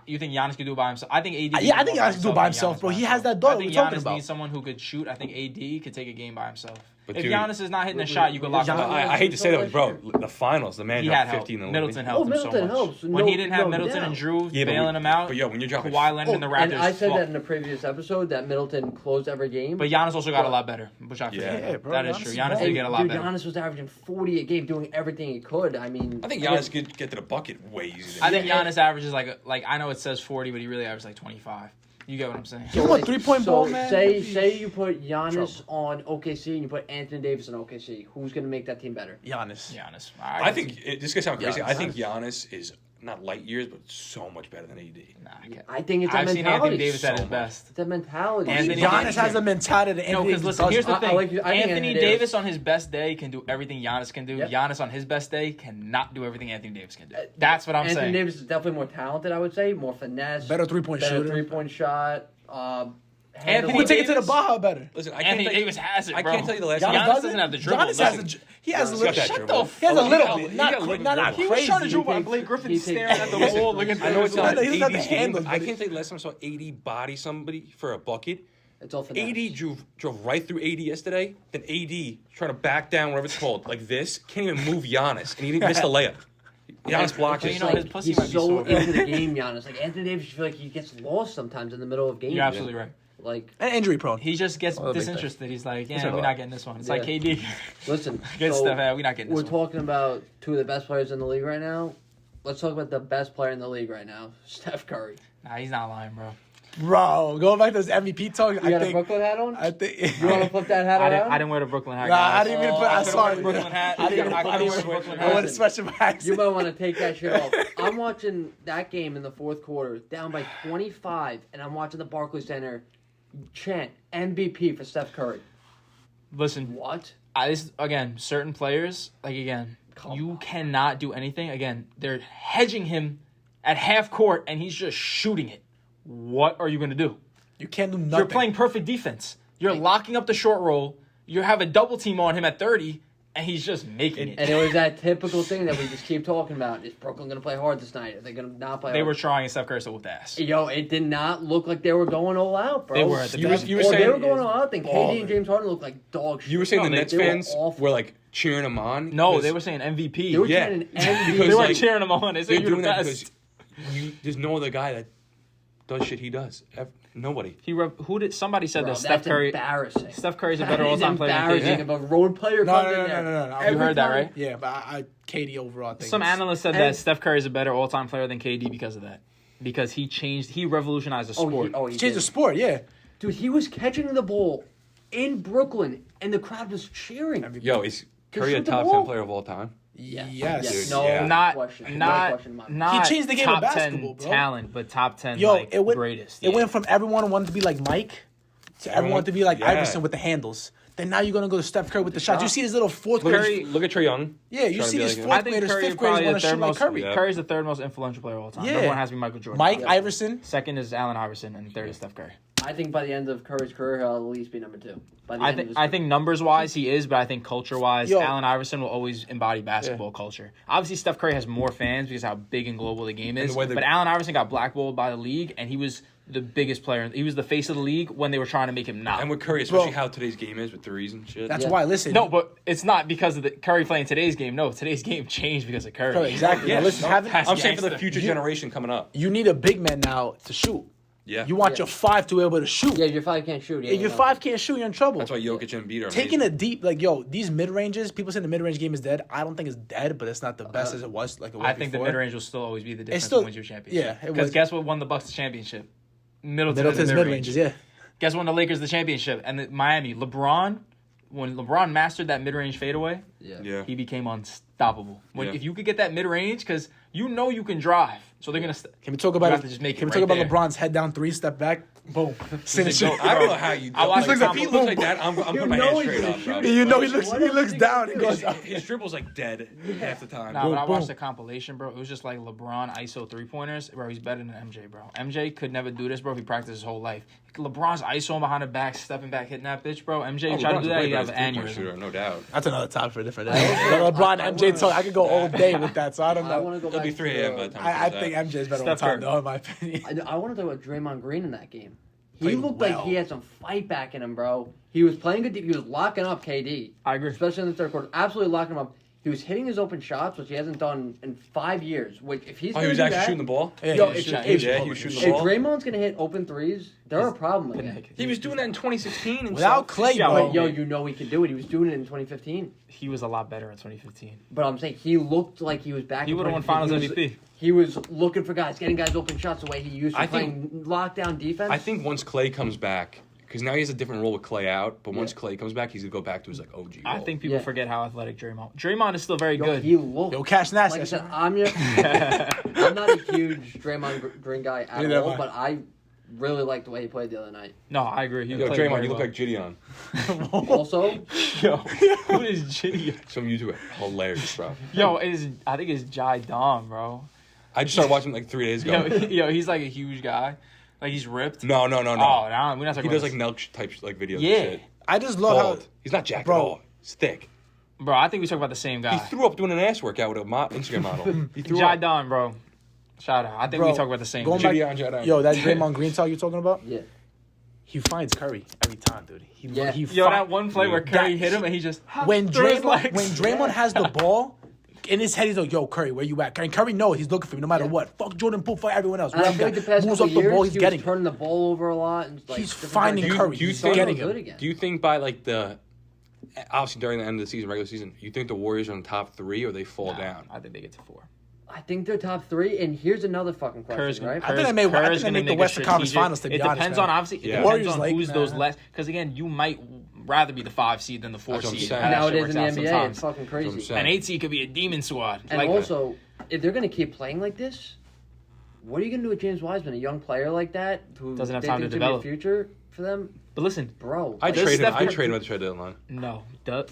A: You think Giannis can do it by himself? I think AD.
B: Yeah, I think Giannis can do it by himself, bro. He has that dog
A: I think
B: we're talking
A: Giannis
B: about.
A: needs someone who could shoot. I think AD could take a game by himself.
D: But
A: if
D: dude,
A: Giannis is not hitting a shot, you could lock him
C: Giannis-
A: up.
D: I hate to say that, but bro, the finals, the man
A: He had
D: dropped
A: help.
D: 15 in the
A: Middleton
D: league.
A: helped him so
C: Middleton
A: much.
C: helps.
A: When he
C: No-
A: didn't have
C: no
A: Middleton
C: doubt.
A: and Drew
D: Yeah,
A: bailing him out,
D: But yo, when you're dropping,
A: Kawhi Leonard and the Raptors.
C: And I said
A: fought.
C: that in the previous episode that Middleton closed every game.
A: But Giannis also got a lot better, which I forget.
B: Yeah, bro,
A: That is
B: Giannis
A: true.
B: is
A: Giannis
B: balling.
A: did get a lot
C: Dude,
A: better.
C: Giannis was averaging 40 a game, doing everything he could. I mean,
D: I think Giannis could get to the bucket way easier.
A: I think Giannis averages like I know it says 40, but he really averages like 25. You get what I'm saying?
B: Give him a 3-point ball, man.
C: Say you put Giannis
B: Trouble.
C: on OKC and you put Anthony Davis on OKC. Who's going to make that team better?
B: Giannis.
A: Giannis.
D: I think this gonna sound crazy.
B: Giannis.
D: I think Giannis is not light years, but so much better than AD.
A: Nah, I can't.
C: I think it's that
A: I've seen
C: mentality.
A: Anthony Davis at his
D: So much.
A: best.
C: It's that mentality.
A: Anthony
B: Giannis
A: Davis-
B: has a mentality that
A: No,
B: Anthony
A: because
B: Davis
A: listen, here's the
B: doesn't.
A: thing.
C: I think
A: Anthony
C: Anthony
A: Davis
C: Davis
A: on his best day can do everything Giannis can do.
C: Yep.
A: Giannis on his best day cannot do everything Anthony Davis can do. That's what I'm
C: Anthony
A: saying.
C: Davis is definitely more talented, I would say. More finesse.
B: Better 3-point
C: better
B: shooter.
C: 3-point shot.
A: Anthony
B: Who
C: handling-
B: would take it to the
A: Davis-
B: Baja better?
D: Listen, I
A: Anthony
D: can't
A: Davis has it,
D: I
A: bro.
D: can't tell you the last
B: Giannis
D: time.
A: doesn't have the dribble.
B: Giannis has
D: Listen,
B: he has a
D: Giannis
B: little.
D: got that
B: Shut
D: dribble.
B: the. He has a
D: He
B: little
D: got-
B: bit.
D: he
B: Not
D: got a little
B: not
D: dribble.
A: He was
B: crazy.
A: trying to dribble
C: He
A: on Blake
C: takes-
A: Griffin
C: he
A: staring
C: takes-
A: at the
B: Listen,
A: wall. Looking
D: I know it's not
B: He's not the
D: AD's game.
B: handle,
D: I
B: but
D: can't tell you the last time I saw AD body somebody for a bucket.
C: It's all finesse.
D: AD drove right through AD yesterday. Then AD trying to back down, whatever it's called, like this. Can't even move Giannis, and he didn't miss the layup. Giannis blocked
A: But
D: it.
A: you know, his pussy
C: he's
A: might be
C: so
A: sore.
C: into the game, Giannis. Like Anthony Davis, you feel like he gets lost sometimes in the middle of games.
A: You're absolutely right.
C: Like,
B: And injury prone.
A: He just gets
B: Oh, big
A: disinterested. He's like,
B: That's
A: yeah,
B: a
A: we're
B: lot.
A: not getting this one. It's like
C: Yeah.
A: KD.
C: listen,
A: Good
C: so
A: stuff. We're not getting
C: we're
A: this one.
C: talking about two of the best players in the league right now. Let's talk about the best player in the league right now, Steph Curry.
A: Nah, he's not lying, bro.
B: Bro, going back to this MVP talk,
C: You
B: I
C: got a
B: think.
C: Brooklyn hat on?
B: I think.
C: You want to flip that hat
A: I
C: around?
A: didn't wear the Brooklyn hat.
B: Nah,
A: guys.
B: I didn't even put. I
A: could've
B: saw
A: worn
B: it.
A: the Brooklyn hat.
B: I didn't.
A: I
B: I
A: could've
B: didn't.
A: worn the Brooklyn
B: I want to
A: hat.
B: stretch my accent.
C: You might want to take that shit off. I'm watching that game in the fourth quarter, down by 25, and I'm watching the Barclays Center chant MVP for Steph Curry.
A: Listen,
C: What?
A: this again, certain players, like again,
C: Come
A: you
C: on.
A: cannot do anything. Again, they're hedging him at half court, and he's just shooting it. What are you going to do?
B: You can't do nothing.
A: You're playing perfect defense. You're locking up the short roll. You have a double team on him at 30, and he's just making
C: And
A: it.
C: it was that typical thing that we just keep talking about. Is Brooklyn going to play hard this night? Are they going to not play
A: They were
C: hard?
A: trying, and Steph Curry still whooped ass.
C: Yo, it did not look like they were going all out, bro.
A: They were at the
D: You
A: best.
D: were
C: They
D: saying
C: were going all out. Then KD
B: Baller.
C: and James Harden looked like dog shit.
D: you were saying
A: No,
D: the
A: they-
D: Nets
C: they were
D: fans
C: awful.
D: were like cheering him on.
A: No,
D: because
A: they were saying MVP.
C: They were
D: Yeah.
C: chanting
A: They
C: MVP.
D: Because,
A: weren't
D: like,
A: cheering him on. They
D: they're
A: said you're the
D: doing that
A: best.
D: because there's no other guy that does shit he does. Nobody.
A: Somebody said
C: Bro,
A: that Steph
C: that's
A: Curry.
C: embarrassing.
A: Steph Curry's a
C: That
A: better
C: is
A: all-time player than
C: embarrassing
A: KD.
C: if a road player
B: No,
C: comes
B: no,
C: in
B: no,
C: there.
B: no, no, no.
C: Every
A: You heard that,
C: time-
A: right?
B: Yeah, but KD overall. I think
A: Some
B: it's-
A: analysts said
C: And-
A: that Steph Curry is a better all-time player than KD because of that. Because he revolutionized the sport.
C: He
B: Change the
C: did.
B: sport. Yeah.
C: Dude, he was catching the ball in Brooklyn, and the crowd was cheering.
D: Yo, is Curry a
C: shoot the
D: top
C: ball.
D: 10 player of all time?
B: Yes.
D: Dude,
C: No,
D: yeah.
A: Not
C: question.
A: not
C: No question in my mind.
A: not
B: He changed the game
A: top
B: of basketball,
A: 10
B: bro.
A: talent, but top 10
B: Yo,
A: like
B: it went.
A: greatest.
B: It
A: Yeah.
B: went from everyone wanted to be like Mike to everyone to be like
D: Yeah.
B: Iverson with the handles. Then now you're gonna go to Steph Curry with the shots. You see this little fourth
D: Look,
B: grader.
D: look at Trey Young.
B: Yeah, you
D: Trying to
B: see
D: be
B: this
D: like him.
B: fourth
A: I think
B: graders,
A: Curry
B: fifth
A: is
B: graders
A: probably
B: want
A: the
B: to shoot
A: third
B: like
A: most.
B: Curry.
D: Yeah.
A: Curry's the third most influential player of all time.
B: Yeah.
A: Number one has to be Michael Jordan.
B: Mike
C: Yeah.
B: Iverson.
A: Second is Allen Iverson, and third is Steph Curry.
C: I think by the end of Curry's career, he'll at least be number 2. By the end of his
A: I think numbers wise he is, but I think culture wise,
B: Yo.
A: Allen Iverson will always embody basketball culture. Obviously, Steph Curry has more fans because of how big and global the game is.
D: the way the-
A: But Allen Iverson got blackballed by the league, and he was the biggest player. He was the face of the league when they were trying to make him not.
D: And with Curry, especially
B: Bro.
D: how today's game is with threes and shit.
B: That's
C: Yeah.
B: why. Listen.
A: No, but it's not because of the Curry playing today's game. No, today's game changed because of Curry.
B: Curry, exactly.
D: Yeah,
B: Now listen,
D: no,
B: having,
A: that's-
D: I'm saying for the
A: gangster.
D: future generation coming up.
B: you need a big man now to shoot.
D: Yeah.
B: You want
C: Yeah.
B: your five to be able to shoot.
C: Yeah, your 5 can't shoot. Yeah,
B: If your
C: no.
B: five can't shoot, you're in trouble.
D: That's why Jokic and Embiid are
B: Taking a
D: amazing.
B: deep, like, yo, these mid ranges, people say the mid range game is dead. I don't think it's dead, but it's not the best as it was. Like it was
A: I think
B: before.
A: the mid range will still always be the difference
B: still-
A: that wins you a championship.
B: yeah, it
A: Because
B: was-
A: guess what won the Bucks the championship? Middleton
B: Middleton's
A: in
B: mid
A: the
B: ranges,
A: mid-range.
B: yeah.
A: Guess what won the Lakers the championship? And the Miami. When LeBron mastered that mid-range fadeaway,
D: Yeah.
A: he became unstoppable.
D: Yeah.
A: If you could get that mid-range, because you know you can drive. So they're going to...
B: Can we talk
A: You
B: about
A: have
B: it?
A: to just make it
B: Can we
A: right
B: talk about
A: there.
B: LeBron's head down three, step back? Boom.
D: I don't know how you.
A: I watched
D: Like,
A: the
D: if he looks like that, I'm putting my hands straight up, bro.
B: You know he looks down and goes.
D: His dribble's like dead half the time.
A: Nah, but I watched
B: boom.
A: the compilation, bro. It was just like LeBron ISO 3-pointers. Bro, he's better than MJ, bro. MJ could never do this, bro, if he practiced his whole life. LeBron's ISO behind the back, stepping back, hitting that bitch, bro. MJ, you try to do that, you have an aneurysm.
D: Shooter, no doubt.
B: That's another topic for a different day. LeBron, MJ talk. I could go all day with that, so I don't
C: I
B: know.
C: want to go
D: It'll
C: back
D: be 3 a.m. by the time.
B: I think MJ's better on
A: Steph
B: time,
A: Curry.
B: though, in my opinion.
C: I want to talk about Draymond Green in that game. He
B: Played
C: looked
B: well.
C: like he had some fight back in him, bro. He was playing good. He was locking up KD.
A: I agree.
C: Especially in the third quarter. Absolutely locking him up. He was hitting his open shots, which he hasn't done in 5 years. Which, if he's
D: Oh, he was
C: gonna do
D: actually
C: that,
D: shooting the ball.
B: Yeah,
C: Yo,
B: he
C: if-
B: should-
C: if-
B: should-
D: he was shooting
C: if
D: the ball.
C: Draymond's going to hit open threes, they're a problem again.
D: He was doing that in 2016 and
B: Without
D: stuff.
B: Clay,
A: Yeah,
B: bro.
C: But, yo, you know he can do it. He was doing it in 2015.
A: He was a lot better in 2015.
C: But I'm saying he looked like he was back
A: He
C: in
A: would have won
C: 2015.
A: Finals MVP.
C: He was looking for guys, getting guys open shots the way he used to,
D: I think-
C: playing lockdown defense.
D: I think once Clay comes back, because now he has a different role with Clay out, but once
C: Yeah.
D: Clay comes back, he's gonna go back to his like OG role.
A: I think people
C: Yeah.
A: forget how athletic Draymond is still very
C: Yo,
A: good.
C: he looked.
B: Yo, Cash Nash.
C: Like I said, I'm not a huge Draymond Green guy at
B: Neither am
C: all,
B: I.
C: but I really liked the way he played the other night.
A: No, I agree. He
D: Yo,
A: played
D: Draymond,
A: very
D: you look
A: well.
D: like Gideon.
C: Also,
A: Yo, who is Jitty?
D: Some YouTuber, hilarious, bro.
A: Yo, I think it's Jai Dom, bro.
D: I just started watching like 3 days ago.
A: Yo, he's like a huge guy. Like he's ripped.
D: No.
A: Oh, no, we're not talking
D: He
A: about
D: does
A: this.
D: like milk type like videos.
A: Yeah.
D: And shit.
B: I just love
D: Bald.
B: how.
D: He's not jacked
B: Bro.
D: at all. He's thick.
A: Bro, I think we talk about the same guy.
D: He threw up doing an ass workout with a Instagram model. He threw
A: Jai
D: up.
A: Don, bro. Shout out. I think
B: Bro,
A: we talk about the same
B: going
A: guy.
B: back-
D: Gideon, Jedi.
B: Yo, that Draymond Green talk you're talking about?
C: yeah.
B: He finds Curry every time, dude.
C: Yeah.
A: Yo, that one play where Curry hit him and he just
B: when
A: threw his legs.
B: Draymond has the ball in his head, he's like, "Yo, Curry, where you at?" And Curry knows he's looking for me no matter
C: Yeah.
B: what. Fuck Jordan Poole, fuck everyone else.
C: And I
B: Whatever
C: feel like
B: guy
C: the past
B: moves
C: couple
B: up the
C: years,
B: ball, he's
C: he
B: getting
C: was
B: it.
C: turning the ball over a lot. And like,
B: He's
C: different
B: finding
C: types of-
B: Curry.
D: Do you
B: He's
D: think-
B: getting
C: good
B: him.
C: again.
D: Do you think by like the obviously during the end of the season, regular season, you think the Warriors are in the top 3 or they fall
A: Nah,
D: down?
A: I think they get to 4.
C: I think they're top 3, and here's another fucking
A: Kerr's
C: question,
A: gonna,
C: right?
B: I think they may-
A: Kerr's
B: they
A: gonna
B: make the
A: make a
B: Western Conference
A: strategic-
B: Finals, to be
A: It
B: honest,
A: depends
B: man.
A: on obviously. It
D: Yeah.
A: depends
B: Warriors
A: on
B: like,
A: who's
B: nah.
A: those less. Because again, you might rather be the 5 seed than the 4
D: That's what I'm
A: seed.
D: saying.
A: How that shit
C: Nowadays
A: works
C: in the
A: out
C: NBA,
A: sometimes.
C: it's fucking
D: That's what I'm
C: crazy.
D: saying.
A: An 8 seed could be a demon squad.
C: And
A: Like,
C: also, if they're gonna keep playing like this, what are you gonna do with James Wiseman, a young player like that who
A: Doesn't have
C: they
A: time
C: think
A: to
C: is gonna
A: develop.
C: be a future for them,
A: but listen,
C: bro?
D: I
C: like,
A: Does
D: trade him.
A: Steph
D: I
A: get-
D: trade him at the trade deadline.
A: no.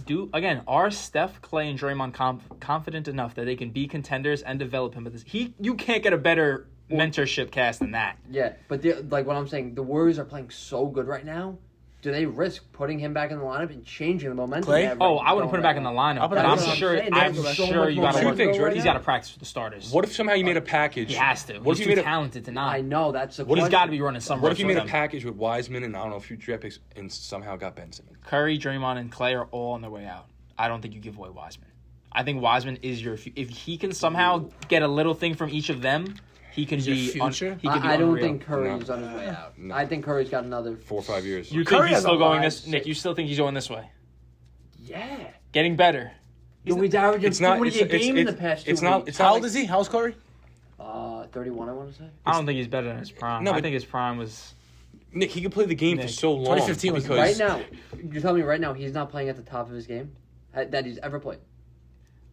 A: Do again? Are Steph, Clay, and Draymond confident enough that they can be contenders and develop him? At this, you can't get a better mentorship cast than that.
C: Yeah, but like what I'm saying, the Warriors are playing so good right now. Do they risk putting him back in the lineup and changing the momentum?
B: Clay?
C: they have
A: Oh,
C: right
A: I wouldn't put him back in the
C: now?
A: lineup,
B: I'll put
A: but
B: him
A: I'm
B: back in.
A: sure.
C: Saying,
A: I'm
C: there's so
A: sure
C: much
A: you got to
D: Two
A: work.
D: things, right?
A: He's got to practice with the starters.
D: What if somehow you made a package?
A: He has to.
D: What
A: He's
D: if you
A: too
D: made a
A: talented to not.
C: I know that's the
A: What he's
C: question.
A: got to be running some.
D: What if you
A: reps
D: made a
A: with them.
D: package with Wiseman and I don't know, a few draft picks and somehow got Ben Simmons?
A: Curry, Draymond, and Clay are all on their way out. I don't think you give away Wiseman. I think Wiseman is your. If he can somehow get a little thing from each of them, he can
B: your
A: be.
B: future?
A: He can be
C: I don't
A: unreal.
C: think Curry's
D: No.
C: on his way out.
D: No.
C: I think Curry's got another.
D: 4 or 5 years.
A: You
B: Curry
A: think he's
B: has
A: still
B: a
A: going
C: line,
A: this? Nick,
C: six.
A: you still think he's going this way?
C: Yeah.
A: Getting better.
C: Yo, he's averaging
D: It's not.
C: 40
D: It's,
C: a game in the
D: it's,
C: past 2
D: it's not.
C: weeks.
D: It's
B: How
D: not.
B: old is he? How's Curry?
C: 31, I want to say.
A: I don't think he's better than his prime.
D: No,
A: I
D: but-
A: think his prime was.
D: Nick, he could play the game for
A: Nick.
D: so long.
B: 2015 was
D: because
C: Right now, you're telling me right now he's not playing at the top of his game that he's ever played.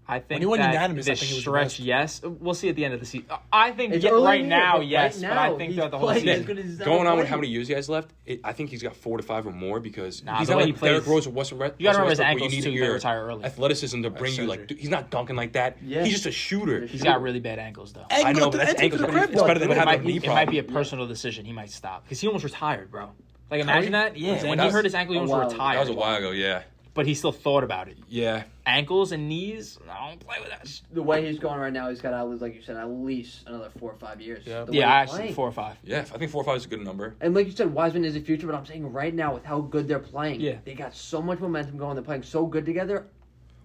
A: I think
B: he won
A: that
B: unanimous, I
A: this
B: think he was the
A: stretch,
B: best.
A: yes. We'll see at the end of the season. I think
C: It's
A: yeah,
C: early
A: right
C: in the year,
A: now,
C: but
A: yes,
C: right
A: but I
C: now,
A: think
C: he's
A: throughout the whole
C: playing
A: season.
C: as good as he's ever
D: Going on with
C: played.
D: how many years he has left, I think he's got 4 to 5 or more because
A: Nah,
D: he's
A: the
D: not
A: way
D: like
A: he plays-
D: Derrick Rose or Russell
A: You gotta remember his
D: Westbrook, where
A: ankles,
D: you
A: too.
D: need
A: He may
D: your
A: retire early.
D: athleticism to bring you like. He's not dunking like that.
C: Yeah.
D: He's just a shooter.
A: He's got really bad ankles, though.
B: Hey,
D: I
B: go
D: know,
B: to
D: but
B: the-
D: that's
B: take to the
D: ankles.
B: crib,
D: It's
B: though.
D: better than
A: It
D: having
A: might,
D: a
A: be,
D: knee
A: it might be a
D: problem.
A: personal decision. He might stop because he almost retired, bro. Like imagine that. Yeah,
B: His
A: when he
B: ankles?
A: hurt his ankle, he
C: A
A: almost
C: while.
A: retired.
D: That was a while ago. Yeah.
A: But he still thought about it.
D: Yeah.
A: Ankles and knees, I don't play with that.
C: The way he's going right now, he's got like you said, at least another 4 or 5 years.
B: Yeah.
C: The way
A: Yeah,
C: he's
A: actually
C: playing.
A: 4 or 5.
D: Yeah. I think 4 or 5 is a good number.
C: And like you said, Wiseman is the future, but I'm saying right now with how good they're playing,
A: Yeah.
C: they got so much momentum going. They're playing so good together.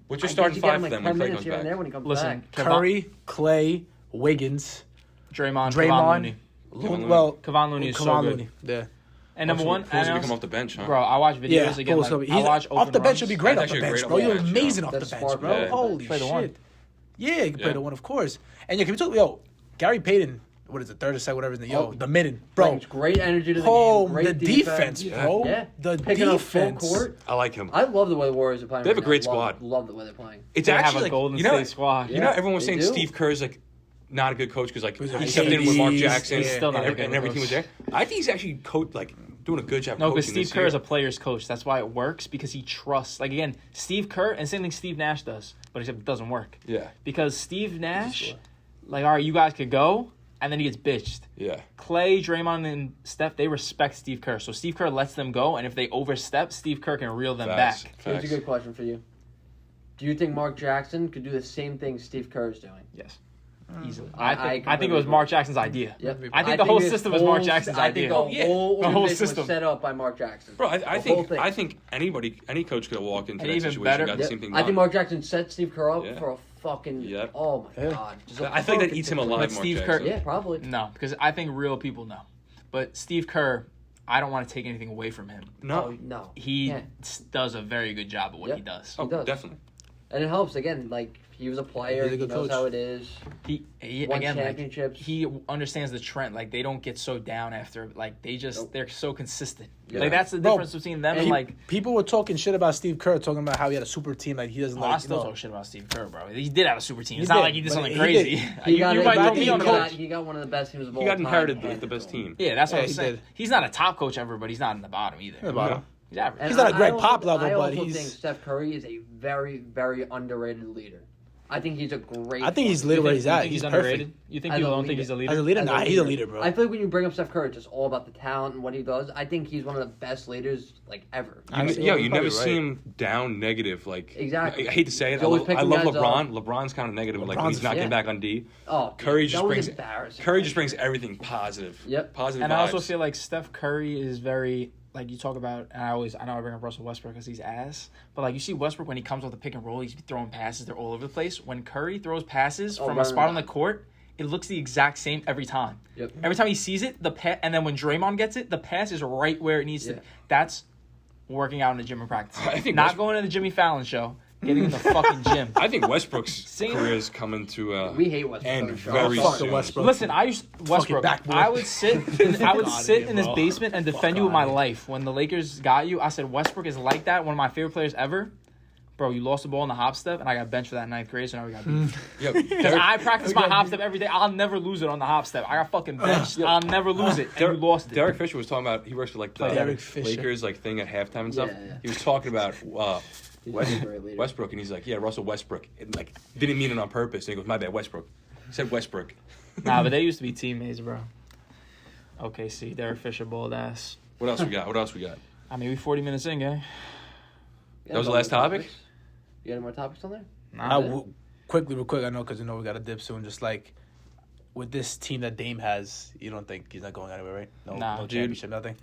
D: What's your
C: I
D: starting
C: guess you get
D: 5
C: him,
D: for
C: like
D: them
C: 10
D: when Clay
C: minutes
D: comes
C: here and there
D: back?
C: when he comes
A: Listen,
C: back.
B: Curry, Clay, Wiggins,
A: Draymond,
B: Draymond.
D: Looney.
B: Well,
A: Kevon Looney is so
B: Kevon
A: good.
B: Looney. Yeah.
A: And number one,
D: Who's gonna
A: and
D: come off the bench, huh?
A: bro, I watch videos
B: Yeah,
A: again.
B: Paul's
A: Like,
B: coming.
A: I watch
B: Off the bench would be great
D: That's
B: off the
D: actually
B: bench,
D: great
B: bro.
D: off the
B: You're
D: bench,
B: amazing
D: yeah.
B: off the
C: That's
B: bench,
C: smart,
B: bro.
C: bro.
B: Holy
A: Play the
B: shit.
A: one.
B: Yeah, you can play
D: Yeah.
B: the one, of course. And yeah, can we talk? Yo, Gary Payton. What is it? Third or second, whatever his name. Yo, the midden, bro.
C: Brings great energy to the
B: Oh,
C: game. Great
B: the defense, bro.
C: Yeah.
B: The
C: Picking up full
B: defense.
C: court.
D: I like him.
C: I love the way the Warriors are playing.
D: They have
C: right
D: a great
C: now.
D: squad.
C: Love the way they're playing.
D: It's
A: They have
D: actually
A: a
D: like
A: Golden
D: you know,
A: State squad.
D: You know,
C: Yeah,
D: everyone was
C: they
D: saying
C: do.
D: Steve Kerr's like not a good coach because
B: Was
D: he
B: it
D: stepped in with Mark
B: KD's?
D: Jackson
B: He's
A: still not a good
D: and everything was
A: coach.
D: there. I think he's actually doing a good job.
A: No, because
D: coaching
A: Steve
D: this
A: Kerr
D: year.
A: is a player's coach. That's why it works, because he trusts. Like, again, Steve Kerr, and same thing Steve Nash does, but except it doesn't work.
D: Yeah.
A: Because Steve Nash, like, all right, you guys could go, and then he gets bitched.
D: Yeah.
A: Clay, Draymond, and Steph, they respect Steve Kerr. So Steve Kerr lets them go, and if they overstep, Steve Kerr can reel them
D: Facts.
A: back.
C: Here's a good question for you. Do you think Mark Jackson could do the same thing Steve Kerr is doing?
A: Yes. Easily.
C: I
A: I think it
C: completely
A: was
C: agree.
A: Mark Jackson's idea.
C: Yep.
A: I think the whole
C: his
A: system was Mark
C: whole-
A: Jackson's
C: I think
A: idea.
C: the whole
A: The whole
C: organization
A: system.
C: was set up by Mark Jackson.
D: Bro,
C: The
D: I
C: whole
D: think
C: thing.
D: any coach could have walked into
A: And
D: that
A: even
D: situation
A: better-
D: and got the
C: Yep.
D: same thing
C: I
D: done.
C: think Mark Jackson set Steve Kerr up
D: Yeah.
C: for a fucking.
D: Yep.
C: Oh my
B: Yeah.
C: god! Just a
D: I think that
C: perfect
D: eats him
C: situation.
D: alive,
A: But
D: Mark
A: Steve
D: Jackson.
A: Kerr-
C: Yeah, probably.
A: No, because I think real people know. But Steve Kerr, I don't want to take anything away from him.
D: No.
C: Oh, no.
A: He
C: Can't.
A: does a very good job at what
C: Yep.
A: he does.
D: Oh,
C: does.
D: definitely.
C: And it helps again. Like he was a player.
B: He's a
C: He
B: good
C: knows
B: coach.
C: how it is.
A: He
C: Won
A: again, like,
C: championships.
A: he understands the trend. Like, they don't get so down after. Like, they're so consistent.
C: Yeah.
A: Like, that's the
B: Bro,
A: difference between them and,
C: and
A: like.
B: People were talking shit about Steve Kerr, talking about how he had a super team. Like he doesn't
A: Oh, I
B: like.
A: still
B: you know,
A: talk shit about Steve Kerr, bro. He did have a super team. It's
B: He
A: not
B: did,
A: like he did
B: but
A: something
B: he
A: crazy.
B: did.
A: You might throw me on the coach.
C: He got one of the best teams of all
D: He got
C: time.
D: inherited
C: handed
D: the
C: to
D: best
C: him.
D: team.
A: Yeah, that's what
B: Yeah,
A: I'm
B: he
A: saying.
B: did.
A: He's not a top coach ever, but he's not in the bottom either.
B: the bottom.
A: He's average.
C: And
B: He's not a great
C: I
B: pop
C: also-
B: level,
C: I
B: but
C: also
B: he's-
C: think Steph Curry is a very, very underrated leader. I think he's a great.
B: I think he's
A: You
B: lit where
A: think-
B: he's
A: you
B: at.
A: think
B: He's
A: underrated?
B: perfect.
A: You think
C: As a
A: people don't think
C: leader.
A: he's a leader?
B: As a leader,
C: As
B: nah, he's a leader, bro.
C: I feel like when you bring up Steph Curry, it's just all about the talent and what he does. I think he's one of the best leaders like ever.
B: Honestly,
D: You
B: you're
D: never
B: probably
D: see
B: right.
D: him down negative. Like
C: Exactly.
D: I hate to say it.
C: He's
D: I
C: always
D: love, I
C: picking
D: love
C: guys
D: LeBron. LeBron's kind of negative. Like when
B: LeBron's
D: he's not
C: yeah.
D: getting back on D.
C: Oh,
D: Curry
C: dude,
D: just
C: that was
D: brings
C: embarrassing.
D: Curry just brings everything positive.
C: Yep.
D: Positive
A: And
D: vibes.
A: I also feel like Steph Curry is very, like, you talk about, and I know I bring up Russell Westbrook because he's ass, but like you see Westbrook when he comes off the pick and roll, he's throwing passes, they're all over the place. When Curry throws passes from a
C: right,
A: spot on
C: right.
A: the court, it looks the exact same every time.
C: Yep.
A: Every time he sees it, and then when Draymond gets it, the pass is right where it needs
C: Yeah.
A: to. That's working out in the gym and practice.
D: I think
A: Not
D: Westbrook-
A: going to the Jimmy Fallon show, getting in the fucking gym.
D: I think Westbrook's
A: Same.
D: career is coming to
C: We hate Westbrook.
D: end
C: on the show.
D: very
B: Fuck the
D: soon.
B: Westbrook.
A: Listen, I used Westbrook.
B: backboard.
A: I would sit in
B: outta here,
A: his
B: bro.
A: basement and defend you with my life. When the Lakers got you, I said Westbrook is like that. One of my favorite players ever. Bro, you lost the ball in the hop step, and I got benched for that in 9th grade, so now we got beat.
D: Yep.
A: Because I practice my hop step every day. I'll never lose it on the hop step. I got fucking benched. I'll never lose it, and you lost it.
D: Derek Fisher was talking about he works for like the
B: Derek Fisher.
D: Lakers like thing at halftime and stuff.
C: Yeah, yeah.
D: He was talking about
C: He's a great leader.
D: Westbrook and he's like, yeah, Russell Westbrook, and like didn't mean it on purpose. And he goes, my bad, Westbrook. He said Westbrook.
A: Nah, but they used to be teammates, bro. Okay, see, Derek Fisher, bald ass.
D: What else we got? What else we got?
A: I mean, we 40 minutes in, gang.
C: Yeah,
D: That was the
C: no
D: last
C: more
D: topic?
C: topics? You got any more topics on there?
A: Nah,
B: Real quick, I know because we got to dip soon. Just like with this team that Dame has, you don't think he's not going anywhere, right?
A: Nah,
B: no
A: dude.
B: championship, nothing.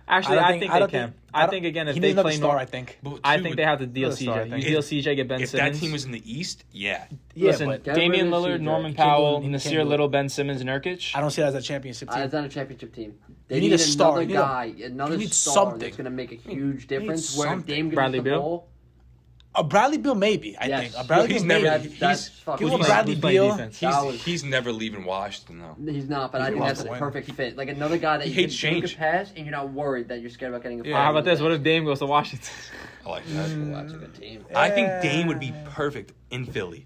A: Actually, I think they can. I
B: don't-
A: think, again, if
B: he
A: they
B: needs another
A: play
B: star,
A: more,
B: I think.
D: But
A: I
D: dude,
A: think they have to deal
B: Another star, I
A: CJ.
B: think.
A: You deal CJ, get Ben
D: if
A: Simmons.
D: that team was in the East, yeah.
A: Listen,
B: but
C: Get rid
A: Damian
C: of
A: Lillard,
C: CJ.
A: Norman
B: He can't do
A: Powell,
B: it. He can't
A: Nasir
B: do it.
A: Little, Ben Simmons, Nurkic.
B: I don't see it as a championship team.
C: It's not a championship team. They
B: You need a star.
C: another
B: You need a-
C: guy, another
B: you need
C: star
B: something.
C: that's going to make a huge difference. Where
B: something.
C: Dame gets
A: Bradley
C: the
A: Beal?
C: ball.
B: A Bradley Beal, maybe. I
C: Yes.
B: think a Bradley
D: He's
B: Beal,
D: never-
B: maybe.
C: That's
D: he's-
C: fucking
B: give him
C: crazy.
B: Bradley
A: He's playing
B: Beal.
A: defense.
D: He's never leaving Washington though.
C: He's not, but I think
B: wants
C: that's
B: to
C: a
B: win.
C: perfect fit. Like another guy that
D: He
C: you
D: hates
C: can
D: change.
C: pass, and you're not worried that you're scared about getting a foul.
A: How about this? What if Dame goes to Washington?
D: I like that.
C: That's a good team.
D: I think Dame would be perfect in Philly.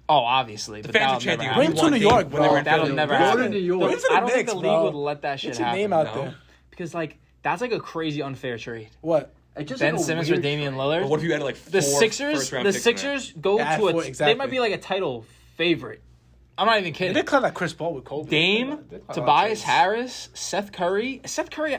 A: Oh, obviously.
D: The
A: but
D: fans
A: that'll
D: are chanting.
A: never
B: Bring
A: happen.
B: him to New York,
D: when they were in
A: That'll
D: Philly.
A: never
C: Go to
A: happen.
C: New York.
B: Bring him to the
A: I don't think
B: Knicks,
A: the league
B: bro.
A: would let that shit
B: Get your
A: happen.
B: name out
D: No.
B: there.
A: Because, like, that's like a crazy unfair trade.
B: What?
C: It's just
A: Ben
C: like a
A: Simmons or
C: weird
A: Damian
C: trade.
A: Lillard.
D: But what if you added like four
A: The Sixers,
D: first-round
A: the
D: picks in there?
A: Sixers go
B: Yeah,
A: to a.
B: four-
A: They
B: exactly.
A: might be like a title favorite. I'm not even
B: They
A: kidding.
B: did call that Chris Paul with Kobe.
A: Dame,
B: They did call that
A: Tobias
B: trades.
A: Harris, Seth Curry. Seth Curry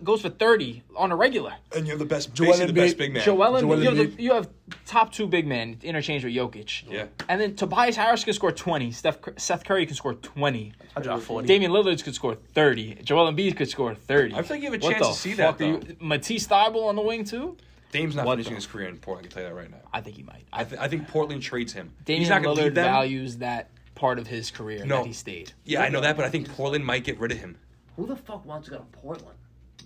A: goes for 30 on a regular.
D: And you're the best,
B: Joel
D: basically the
B: Embiid-
D: best big man.
A: Joel
B: Joel
A: Embiid,
B: Embiid.
A: you have top two big men interchange with Jokic.
D: Yeah.
A: And then Tobias Harris can score 20. Seth Curry can score 20.
B: I drop 40.
A: Damian Lillard could score 30. Joel Embiid could score 30.
D: I feel like you have a
A: What
D: chance
A: the
D: to see
A: fuck
D: that,
A: are
D: though.
A: you- Matisse Thybulle on the wing too?
D: Dame's not
A: What
D: finishing
A: the-
D: his career in Portland. I can tell you that right now.
A: I think he might.
D: I think Portland trades him.
A: Damian
D: He's not going to
A: Lillard
D: leave them.
A: values that part of his career
D: No.
A: that he stayed.
D: Yeah, I know that, but I think Portland might get rid of him.
C: Who the fuck wants to go to Portland?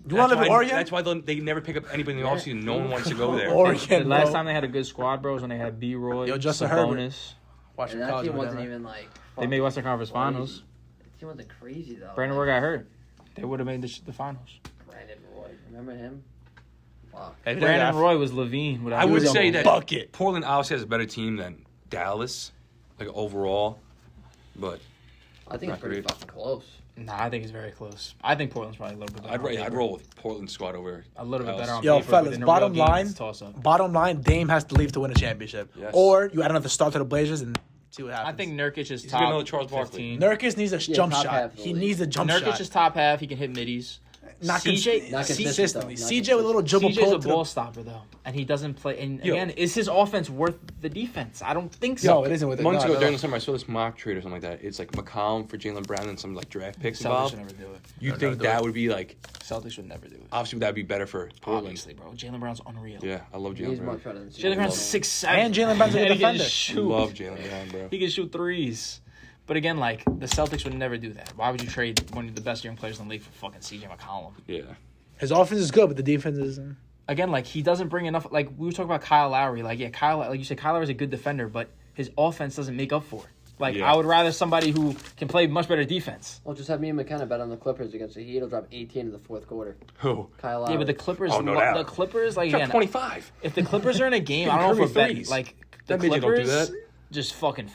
B: You want to live in Oregon?
D: That's why they never pick up anybody in the offseason. No one wants to go there.
B: Oregon,
A: The last
B: bro.
A: time they had a good squad, bro, was when they had B. Roy,
B: Yo, Justin Herbert.
A: Sabonis.
B: Watching
C: And that
B: college
C: team
B: with
C: wasn't
B: them,
C: even like.
A: They made Western Conference Finals.
C: That team wasn't crazy though.
A: Brandon Roy got hurt. They would have made the finals.
C: Brandon Roy, remember him? Fuck.
B: Hey,
A: Brandon Roy was Levine.
D: I would
B: was a
D: say that
B: bucket.
D: Portland obviously has a better team than Dallas, like overall. But
C: I think
D: Not
C: it's pretty
D: great.
C: fucking close.
A: Nah, I think he's very close. I think Portland's probably a little bit better. on
D: I'd
A: paper.
D: roll with Portland squad over.
A: a little bit
D: else.
A: better on
B: Yo,
A: paper.
B: fellas,
A: but in a
B: bottom
A: real game,
B: line-
A: it's a toss-up.
B: Bottom line, Dame has to leave to win a championship.
D: Yes.
B: Or you add another star to the Blazers and see what
A: I
B: happens.
A: think Nurkic is
D: He's
A: top
D: gonna know Charles Barkley.
A: 15.
B: Nurkic needs a jump
C: top
B: shot.
C: half of the
B: He
C: league.
B: needs a jump
A: Nurkic
B: shot.
A: is top half. He can hit middies.
B: Not
A: CJ
C: Not consistent,
B: consistently.
C: though. Not
B: CJ with a little dribble
A: CJ's
B: pull
A: a
B: to
A: ball
B: the...
A: stopper though, and he doesn't play. And
D: Yo.
A: again, is his offense worth the defense? I don't think so.
B: No, it isn't with it.
D: Months
B: No,
D: ago
B: no,
D: during
B: no.
D: the summer, I saw this mock trade or something like that. It's like McCollum for Jaylen Brown and some like draft picks
A: Celtics
D: involved.
A: should never do it.
D: You
B: They'll
D: think
B: never do
D: that
B: it.
D: would be like
A: Celtics would never do it.
D: obviously that'd be better for Portland?
A: Obviously, bro. Jaylen Brown's unreal.
D: Yeah, I love Jaylen
C: He's
D: Brown.
C: much better than
A: Jaylen Brown's 6'7".
B: And Jaylen Brown's a good
A: And he can
B: defender.
A: shoot.
D: Love Jaylen Brown, bro.
A: He can shoot threes. But again, like the Celtics would never do that. Why would you trade one of the best young players in the league for fucking CJ McCollum?
D: Yeah.
B: His offense is good, but the defense isn't.
A: Again, like he doesn't bring enough. Like we were talking about Kyle Lowry. Like like you said, Kyle Lowry's a good defender, but his offense doesn't make up for it. Like
D: Yeah.
A: I would rather somebody who can play much better defense.
C: Well, just have me and McKenna bet on the Clippers against the Heat. He'll drop 18 in the fourth quarter.
D: Who?
C: Kyle Lowry.
A: Yeah, but the Clippers,
D: Oh, no doubt.
A: the Clippers, like
D: Drop
A: again,
D: 25.
A: if the Clippers are in a game, I don't know if
D: Curry
A: we're betting.
D: threes.
A: Like the
D: That midget don't do
A: Clippers,
D: that.
A: just fucking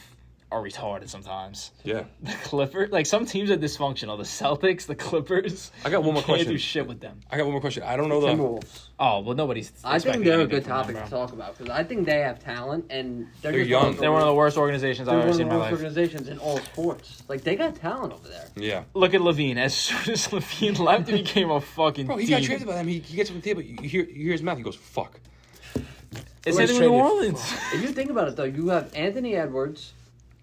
A: are retarded sometimes.
D: Yeah.
A: The Clippers, like some teams are dysfunctional. The Celtics, the Clippers.
D: I got one more
A: Can't
D: question.
A: do shit with them.
D: I got one more question. I don't know the.
C: Timberwolves.
A: Oh well, nobody's.
C: I think
A: expecting
C: they're a
A: anything
C: good
A: from them,
C: topic
A: bro.
C: to talk about because I think they have talent and they're
D: They're
C: just
D: young.
A: They're one of the worst organizations I've
C: They're
A: ever
C: one of
A: seen
C: the
A: in my
C: worst
A: life.
C: organizations in all sports. Like they got talent over there.
D: Yeah.
A: Look at Levine. As soon as Levine left, he became a fucking.
D: Bro, he got
A: demon.
D: traded by them. He gets from the table. You hear his mouth. He goes, "Fuck."
A: It's
B: Who
A: in
B: was
A: New
B: traded?
A: Orleans.
C: If you think about it though, you have Anthony Edwards,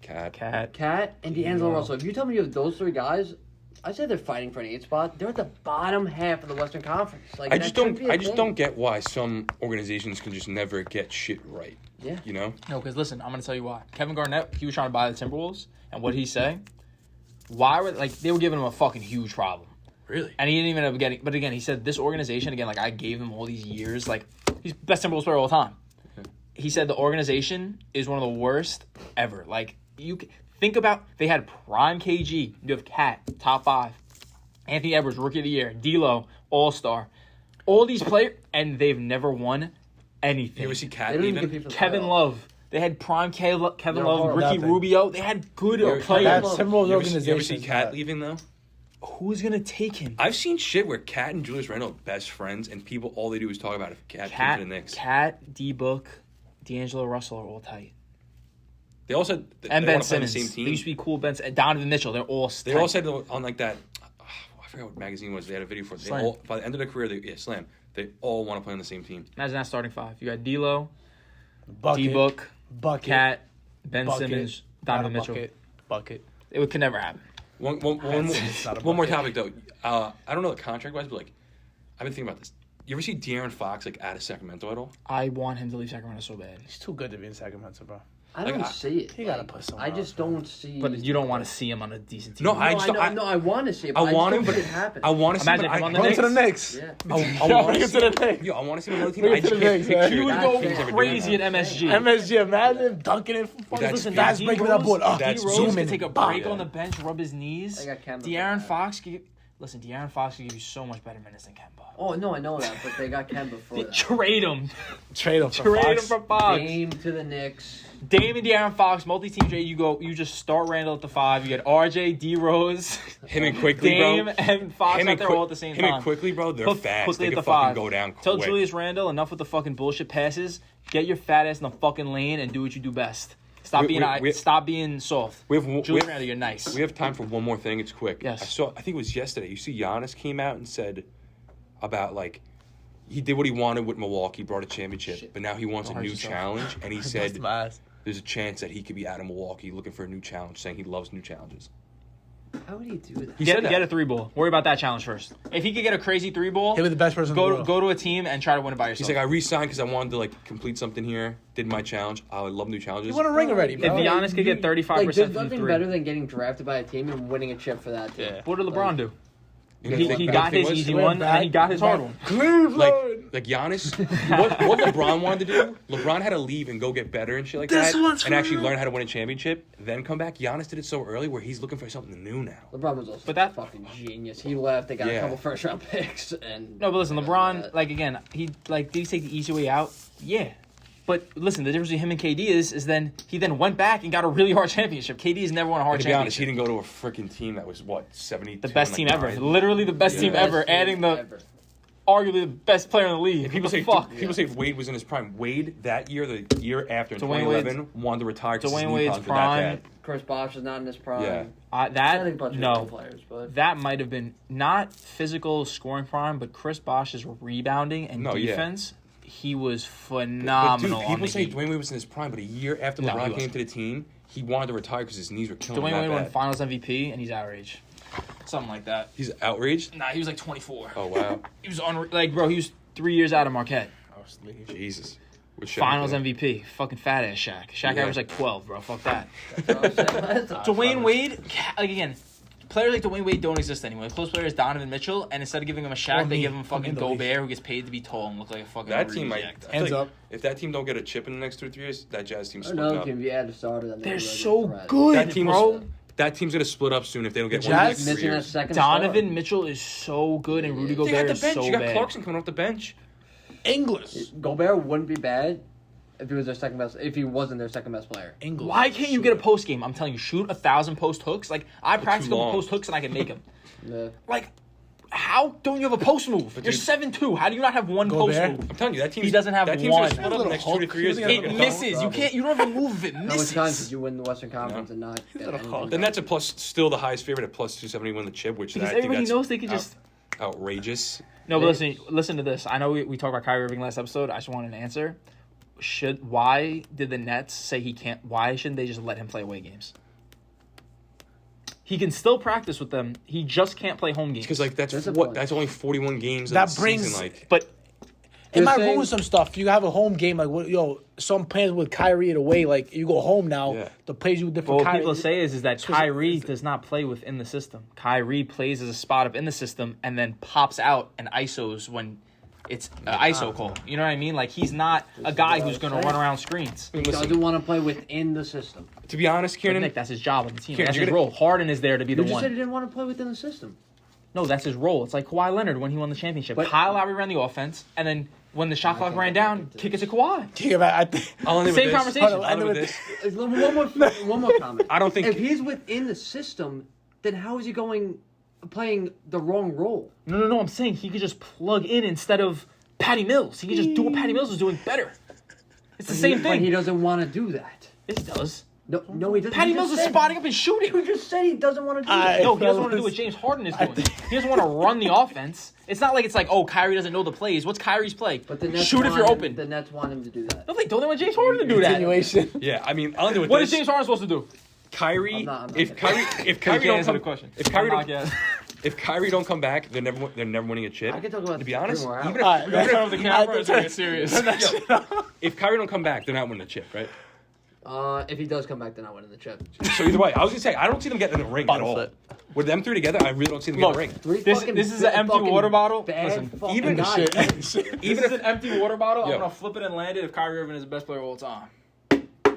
D: Cat.
C: Cat, and D'Angelo
A: Yeah.
C: Russell. If you tell me you have those three guys, I say they're fighting for an 8 spot. They're at the bottom half of the Western Conference. Like
D: I
C: that
D: just
C: shouldn't
D: don't.
C: be a
D: I just
C: thing.
D: don't get why some organizations can just never get shit right.
C: Yeah.
D: You know.
A: No, because listen, I'm gonna tell you why. Kevin Garnett, he was trying to buy the Timberwolves, and what did he say? Why were they were giving him a fucking huge problem,
D: Really.
A: and he didn't even end up getting. But again, he said this organization again, like I gave him all these years, like he's best Timberwolves player of all time. He said the organization is one of the worst ever. Like think about, they had prime KG. You have Cat, top 5. Anthony Edwards, rookie of the year. D'Lo, all-star. All these players, and they've never won anything.
D: You ever see Cat
C: They don't even
D: even?
C: get people to
A: Kevin
C: playoffs.
A: Love. They had prime Kevin
C: They're
A: Love,
C: horrible.
A: Ricky
B: Nothing.
A: Rubio. They had good
D: You're-
A: players.
B: That's
C: Love.
B: Timberwolves
D: You ever
B: organization.
D: see Cat leaving though?
A: Who's going to take him?
D: I've seen shit where Cat and Julius Randle are best friends, and people all they do is talk about if Cat came to the Knicks.
A: Cat, D-Book, D'Angelo Russell are all tight.
D: They all said that
A: And
D: they
A: Ben
D: want to play on the
A: Simmons.
D: same
A: They used to
D: team.
A: be cool. Donovan Mitchell. They're all
D: They
A: tight.
D: all said on like that. I forgot what magazine it was. They had a video for it. They
A: Slam.
D: all, by the end of their career, Slam. They all want to play on the same team.
A: Imagine that starting 5. You got D'Lo,
B: Bucket,
A: D-Book,
B: bucket,
A: Cat, Ben
B: bucket,
A: Simmons, Donovan
B: not a
A: Mitchell.
B: bucket.
A: It could never happen.
D: One
B: It's not a
D: more
B: bucket.
D: topic though. I don't know the contract wise, but like I've been thinking about this. You ever see De'Aaron Fox like out of Sacramento at all?
A: I want him to leave Sacramento so bad.
B: He's too good to be in Sacramento, bro.
C: I
D: Like,
C: don't
D: I-
C: see it.
B: He gotta put somewhere
C: I just
B: else, man.
C: don't see.
A: But you don't want to see him on a decent team.
D: No,
C: No,
D: I just
C: I,
D: don't-
C: know, I want to see it.
D: I
C: But
D: want
C: I
D: him,
C: just
D: but
C: don't see it happen.
D: I want to see
A: Imagine
D: him.
A: him on the
B: Go
A: Knicks.
B: to the Knicks.
C: Yeah.
D: I
B: Yo,
D: want
B: bring
D: to
B: it
D: see
B: to the Knicks.
D: Yo, I want to see him on another team.
B: Bring
D: I
B: it
D: just
B: to the
D: can't
B: Knicks, man.
D: picture
A: He would
D: that
A: go
D: things ever doing
A: crazy
D: that.
A: at MSG.
B: MSG, imagine him dunking it.
D: That's-
A: Listen,
B: fast
A: D.
B: breaking that board.
A: Rose,
D: That's
A: D. Rose
B: zooming.
A: could take a
B: Bam.
A: break on the bench, rub his knees.
C: They got Kemba for
A: De'Aaron
C: that.
A: Fox could De'Aaron Fox could give you so much better minutes than Kemba.
C: Oh no, I know that, but they got Kemba for that.
A: Trade him.
B: Trade him for
A: Trade him
B: Fox.
A: for Fox.
C: Game to the Knicks.
A: Dame and De'Aaron Fox, multi-team trade. You just start Randall at the 5. You get RJ, D. Rose,
D: Him and Quickly,
A: Dame,
D: bro.
A: and Fox
D: Him
A: out
D: and
A: there
D: Quick-
A: all at the same
D: him
A: time.
D: and Quickly, bro. They're
A: Put
D: fast.
A: Quickly
D: They
A: at
D: can
A: the
D: fucking
A: 5.
D: go down
A: Tell
D: quick.
A: Julius Randle enough with the fucking bullshit passes. Get your fat ass in the fucking lane and do what you do best. Stop being soft. Julius Randle, you're nice.
D: We have time for one more thing. It's quick.
A: Yes.
D: I think it was yesterday. You see, Giannis came out and said about like he did what he wanted with Milwaukee, brought a championship, but now he wants a
A: Don't hurt
D: new
A: yourself.
D: challenge. And he
B: Bust
D: said
B: my ass.
D: there's a chance that he could be out of Milwaukee looking for a new challenge, saying he loves new challenges.
C: How would he do that?
D: He
A: Get
D: said that.
A: a 3-ball. Worry about that challenge first. If he could get a crazy 3-ball,
B: He'll be the best person in the world.
A: go to a team and try to win it by yourself.
D: He's like, I re-signed because I wanted to like complete something here. Did my challenge. I love new challenges.
B: You won a ring already,
A: if
B: bro.
A: Giannis could get 35%
C: Like, there's
A: from
C: nothing
A: 3,
C: better than getting drafted by a team and winning a chip for that team.
B: Yeah.
A: what did LeBron do?
D: You know,
A: He
D: the
A: got
D: thing
A: his
D: was-
A: easy one, and he got his hard one.
B: Cleveland.
D: like Giannis, what LeBron wanted to do, LeBron had to leave and go get better and shit like
B: This
D: that,
B: one's
D: and actually
B: for-
D: learn how to win a championship, then come back. Giannis did it so early where he's looking for something new now.
C: LeBron was also
A: But that-
C: fucking genius. He left. They got
D: Yeah.
C: a couple first round picks and
A: No, but listen,
C: Uh,
A: LeBron, like again, did he take the easy way out? Yeah. But listen, the difference between him and KD is then he then went back and got a really hard championship. KD has never won a hard
D: To be honest,
A: championship.
D: he didn't go to a freaking team that was, 70?
A: The best team ever. Literally the best team
C: Best
A: ever.
C: team
A: Adding the
C: ever.
A: arguably the best player in the league.
D: And people say Wade was in his prime. Wade that year, the year after in
A: Dwayne
D: 2011, wanted to retire because his
A: Dwayne
D: knee
A: Wade's
D: problems were that
A: prime.
D: bad.
C: Chris Bosh is not in his prime.
D: Yeah.
C: I think a bunch of good players, but
A: That might have been not physical scoring prime, but Chris Bosh's rebounding and defense. He was phenomenal.
D: But dude,
A: on
D: people
A: the
D: say
A: Heat.
D: Dwayne Wade was in his prime, but a year after
A: No, he
D: LeBron came
A: wasn't.
D: to the team, he wanted to retire because his knees were killing
A: Dwayne
D: him
A: Wade
D: that
A: won
D: bad.
A: Finals MVP, and he's our age. Something like that.
D: He's outraged?
A: Nah, he was like 24.
D: Oh, wow.
A: He was on bro. He was 3 years out of Marquette.
D: Jesus. With Shaq,
A: Finals
D: yeah.
A: MVP. Fucking fat ass Shaq. Shaq
D: Yeah.
A: averaged like 12, bro. Fuck that.
C: that's what I'm saying last time.
A: Dwayne Wade, like again, players like Dwayne Wade don't exist anymore. The close player is Donovan Mitchell, and instead of giving him a Shaq, they give him fucking
B: in the league.
A: Gobert, who gets paid to be tall and look like a fucking
D: That team might.
A: reject.
D: I feel
B: Hands
D: like
B: up.
D: If that team don't get a chip in the next 2 or 3 years, that Jazz team's splitting
C: Another
D: up.
C: team, if you add a starter, then
A: They're
C: really
A: so
C: threat.
A: good,
D: That team
A: bro.
D: was, that team's gonna split up soon if they don't get
B: The
D: one in the
B: Jazz?
D: next 3
C: Missing a
D: years.
C: second
A: Donovan
C: star.
A: Mitchell is so good, and Rudy
D: They
A: Gobert
D: got the
A: is
D: bench.
A: so
D: You got
A: bad.
D: Clarkson coming off the bench.
B: Inglis.
C: Gobert wouldn't be bad if he was their second best. If he wasn't their second best player.
B: Inglis.
A: Why can't you get a post game? I'm telling you, shoot 1,000 post hooks. Like I practice a couple
D: long.
A: post hooks and I can make them.
C: Yeah.
A: Like, how don't you have a post move? You're
D: dude-
A: 7'2". How do you not have one
B: Gobert?
A: post move?
D: I'm telling you, that team's,
A: He doesn't have
D: that team's
A: one.
D: gonna split up in the
B: Little
D: next 2 to
B: Hulk.
D: 3 years.
B: He's
D: It's
B: got
A: It
B: a
D: gonna go.
A: misses. You can't. You don't have a move if it
C: How much times did
A: misses.
C: you win the Western Conference and not get
B: little
C: anything
B: Hulk.
D: Then that's a plus, still the highest favorite at plus 270 win the chip, which
A: Because
D: I think
A: everybody
D: that's
A: knows they could just.
D: outrageous.
A: No, but listen to this. I know we talked about Kyrie Irving last episode. I just wanted an answer. Why did the Nets say he can't? Why shouldn't they just let him play away games? He can still practice with them. He just can't play home games.
D: Because like that's
C: There's a
D: what
C: point.
D: that's only 41 games.
B: That
D: of the
B: brings-
D: season, like
A: But
B: It might
C: saying-
B: ruin some stuff. You have a home game, like what? Yo, some plans with Kyrie in a way. Like you go home now,
D: Yeah.
B: the plays you different.
A: what
B: Kyrie,
A: people say is that Kyrie does not play within the system. Kyrie plays as a spot up in the system and then pops out and ISOs when it's an ISO call. You know what I mean? Like he's not a guy who's going to run around screens.
C: He doesn't want to play within the system.
D: to be honest,
A: But
D: Kieran,
A: Nick, that's his job on the team.
D: Kieran,
A: That's
D: you're
A: his
D: gonna-
A: role. Harden is there to be
C: You
A: the
C: just
A: one.
C: said he didn't want to play within the system.
A: No, that's his role. It's like Kawhi Leonard when he won the championship.
C: But-
A: Kyle Lowry ran the offense, and then when the shot clock
C: can't
A: ran
C: get
A: down,
C: into
A: kick it
C: this.
A: to Kawhi.
B: I think
D: I'll end it with
A: Same
D: this.
A: conversation.
B: Hold on,
D: I'll end it with
B: I know
D: this.
C: One more comment.
D: I don't think-
C: if he's within the system, then how is he playing the wrong role?
A: No. I'm saying he could just plug in instead of Patty Mills. He could just do what Patty Mills was doing better. It's the same
C: But he
A: thing.
C: doesn't want to do that.
A: Yes, he does.
C: No, he doesn't.
A: Patty
C: You
A: Mills
C: just
A: is
C: said-
A: spotting up and shooting.
C: You just said he doesn't want to do
B: I-
C: that.
A: No, he doesn't want to do
B: fellas,
A: what James Harden is doing. He doesn't want to run the offense. It's not like it's like, oh, Kyrie doesn't know the plays. What's Kyrie's play?
C: But the Nets
A: Shoot if
C: want
A: you're
C: him-
A: open.
C: The Nets want him to do that.
A: No, they don't want James Harden to do that.
B: continuation.
D: Yeah, I mean, I'll end it with
A: What is
D: this.
A: James Harden supposed to do?
D: Kyrie,
C: I'm not
D: if
C: gonna-
D: Kyrie, if
A: Kyrie
D: Kyrie don't
A: answer the
D: come,
A: question.
D: if Kyrie
A: I'm not
D: don't,
A: yet.
D: if Kyrie don't come back, they're never winning a chip.
C: I can talk about
D: To be
C: this
D: honest,
C: three more hours.
D: even
B: Alright,
D: if,
A: Turn
D: even
A: off the camera. It's gonna get serious.
D: if Kyrie don't come back, they're not winning the chip, right?
C: If he does come back, then I win in the chip.
D: So either way, I was gonna say I don't see them getting in the ring at all.
B: Flip.
D: With them three together, I really don't see them getting
A: Look,
D: in the ring.
C: Three
A: This
C: fucking
A: is an empty
C: fucking
A: water bottle.
C: bad
A: Listen,
C: fucking
D: even
C: guys.
A: Even if it's an empty water bottle,
D: Yo.
A: I'm gonna flip it and land it if Kyrie Irving is the best player of all time.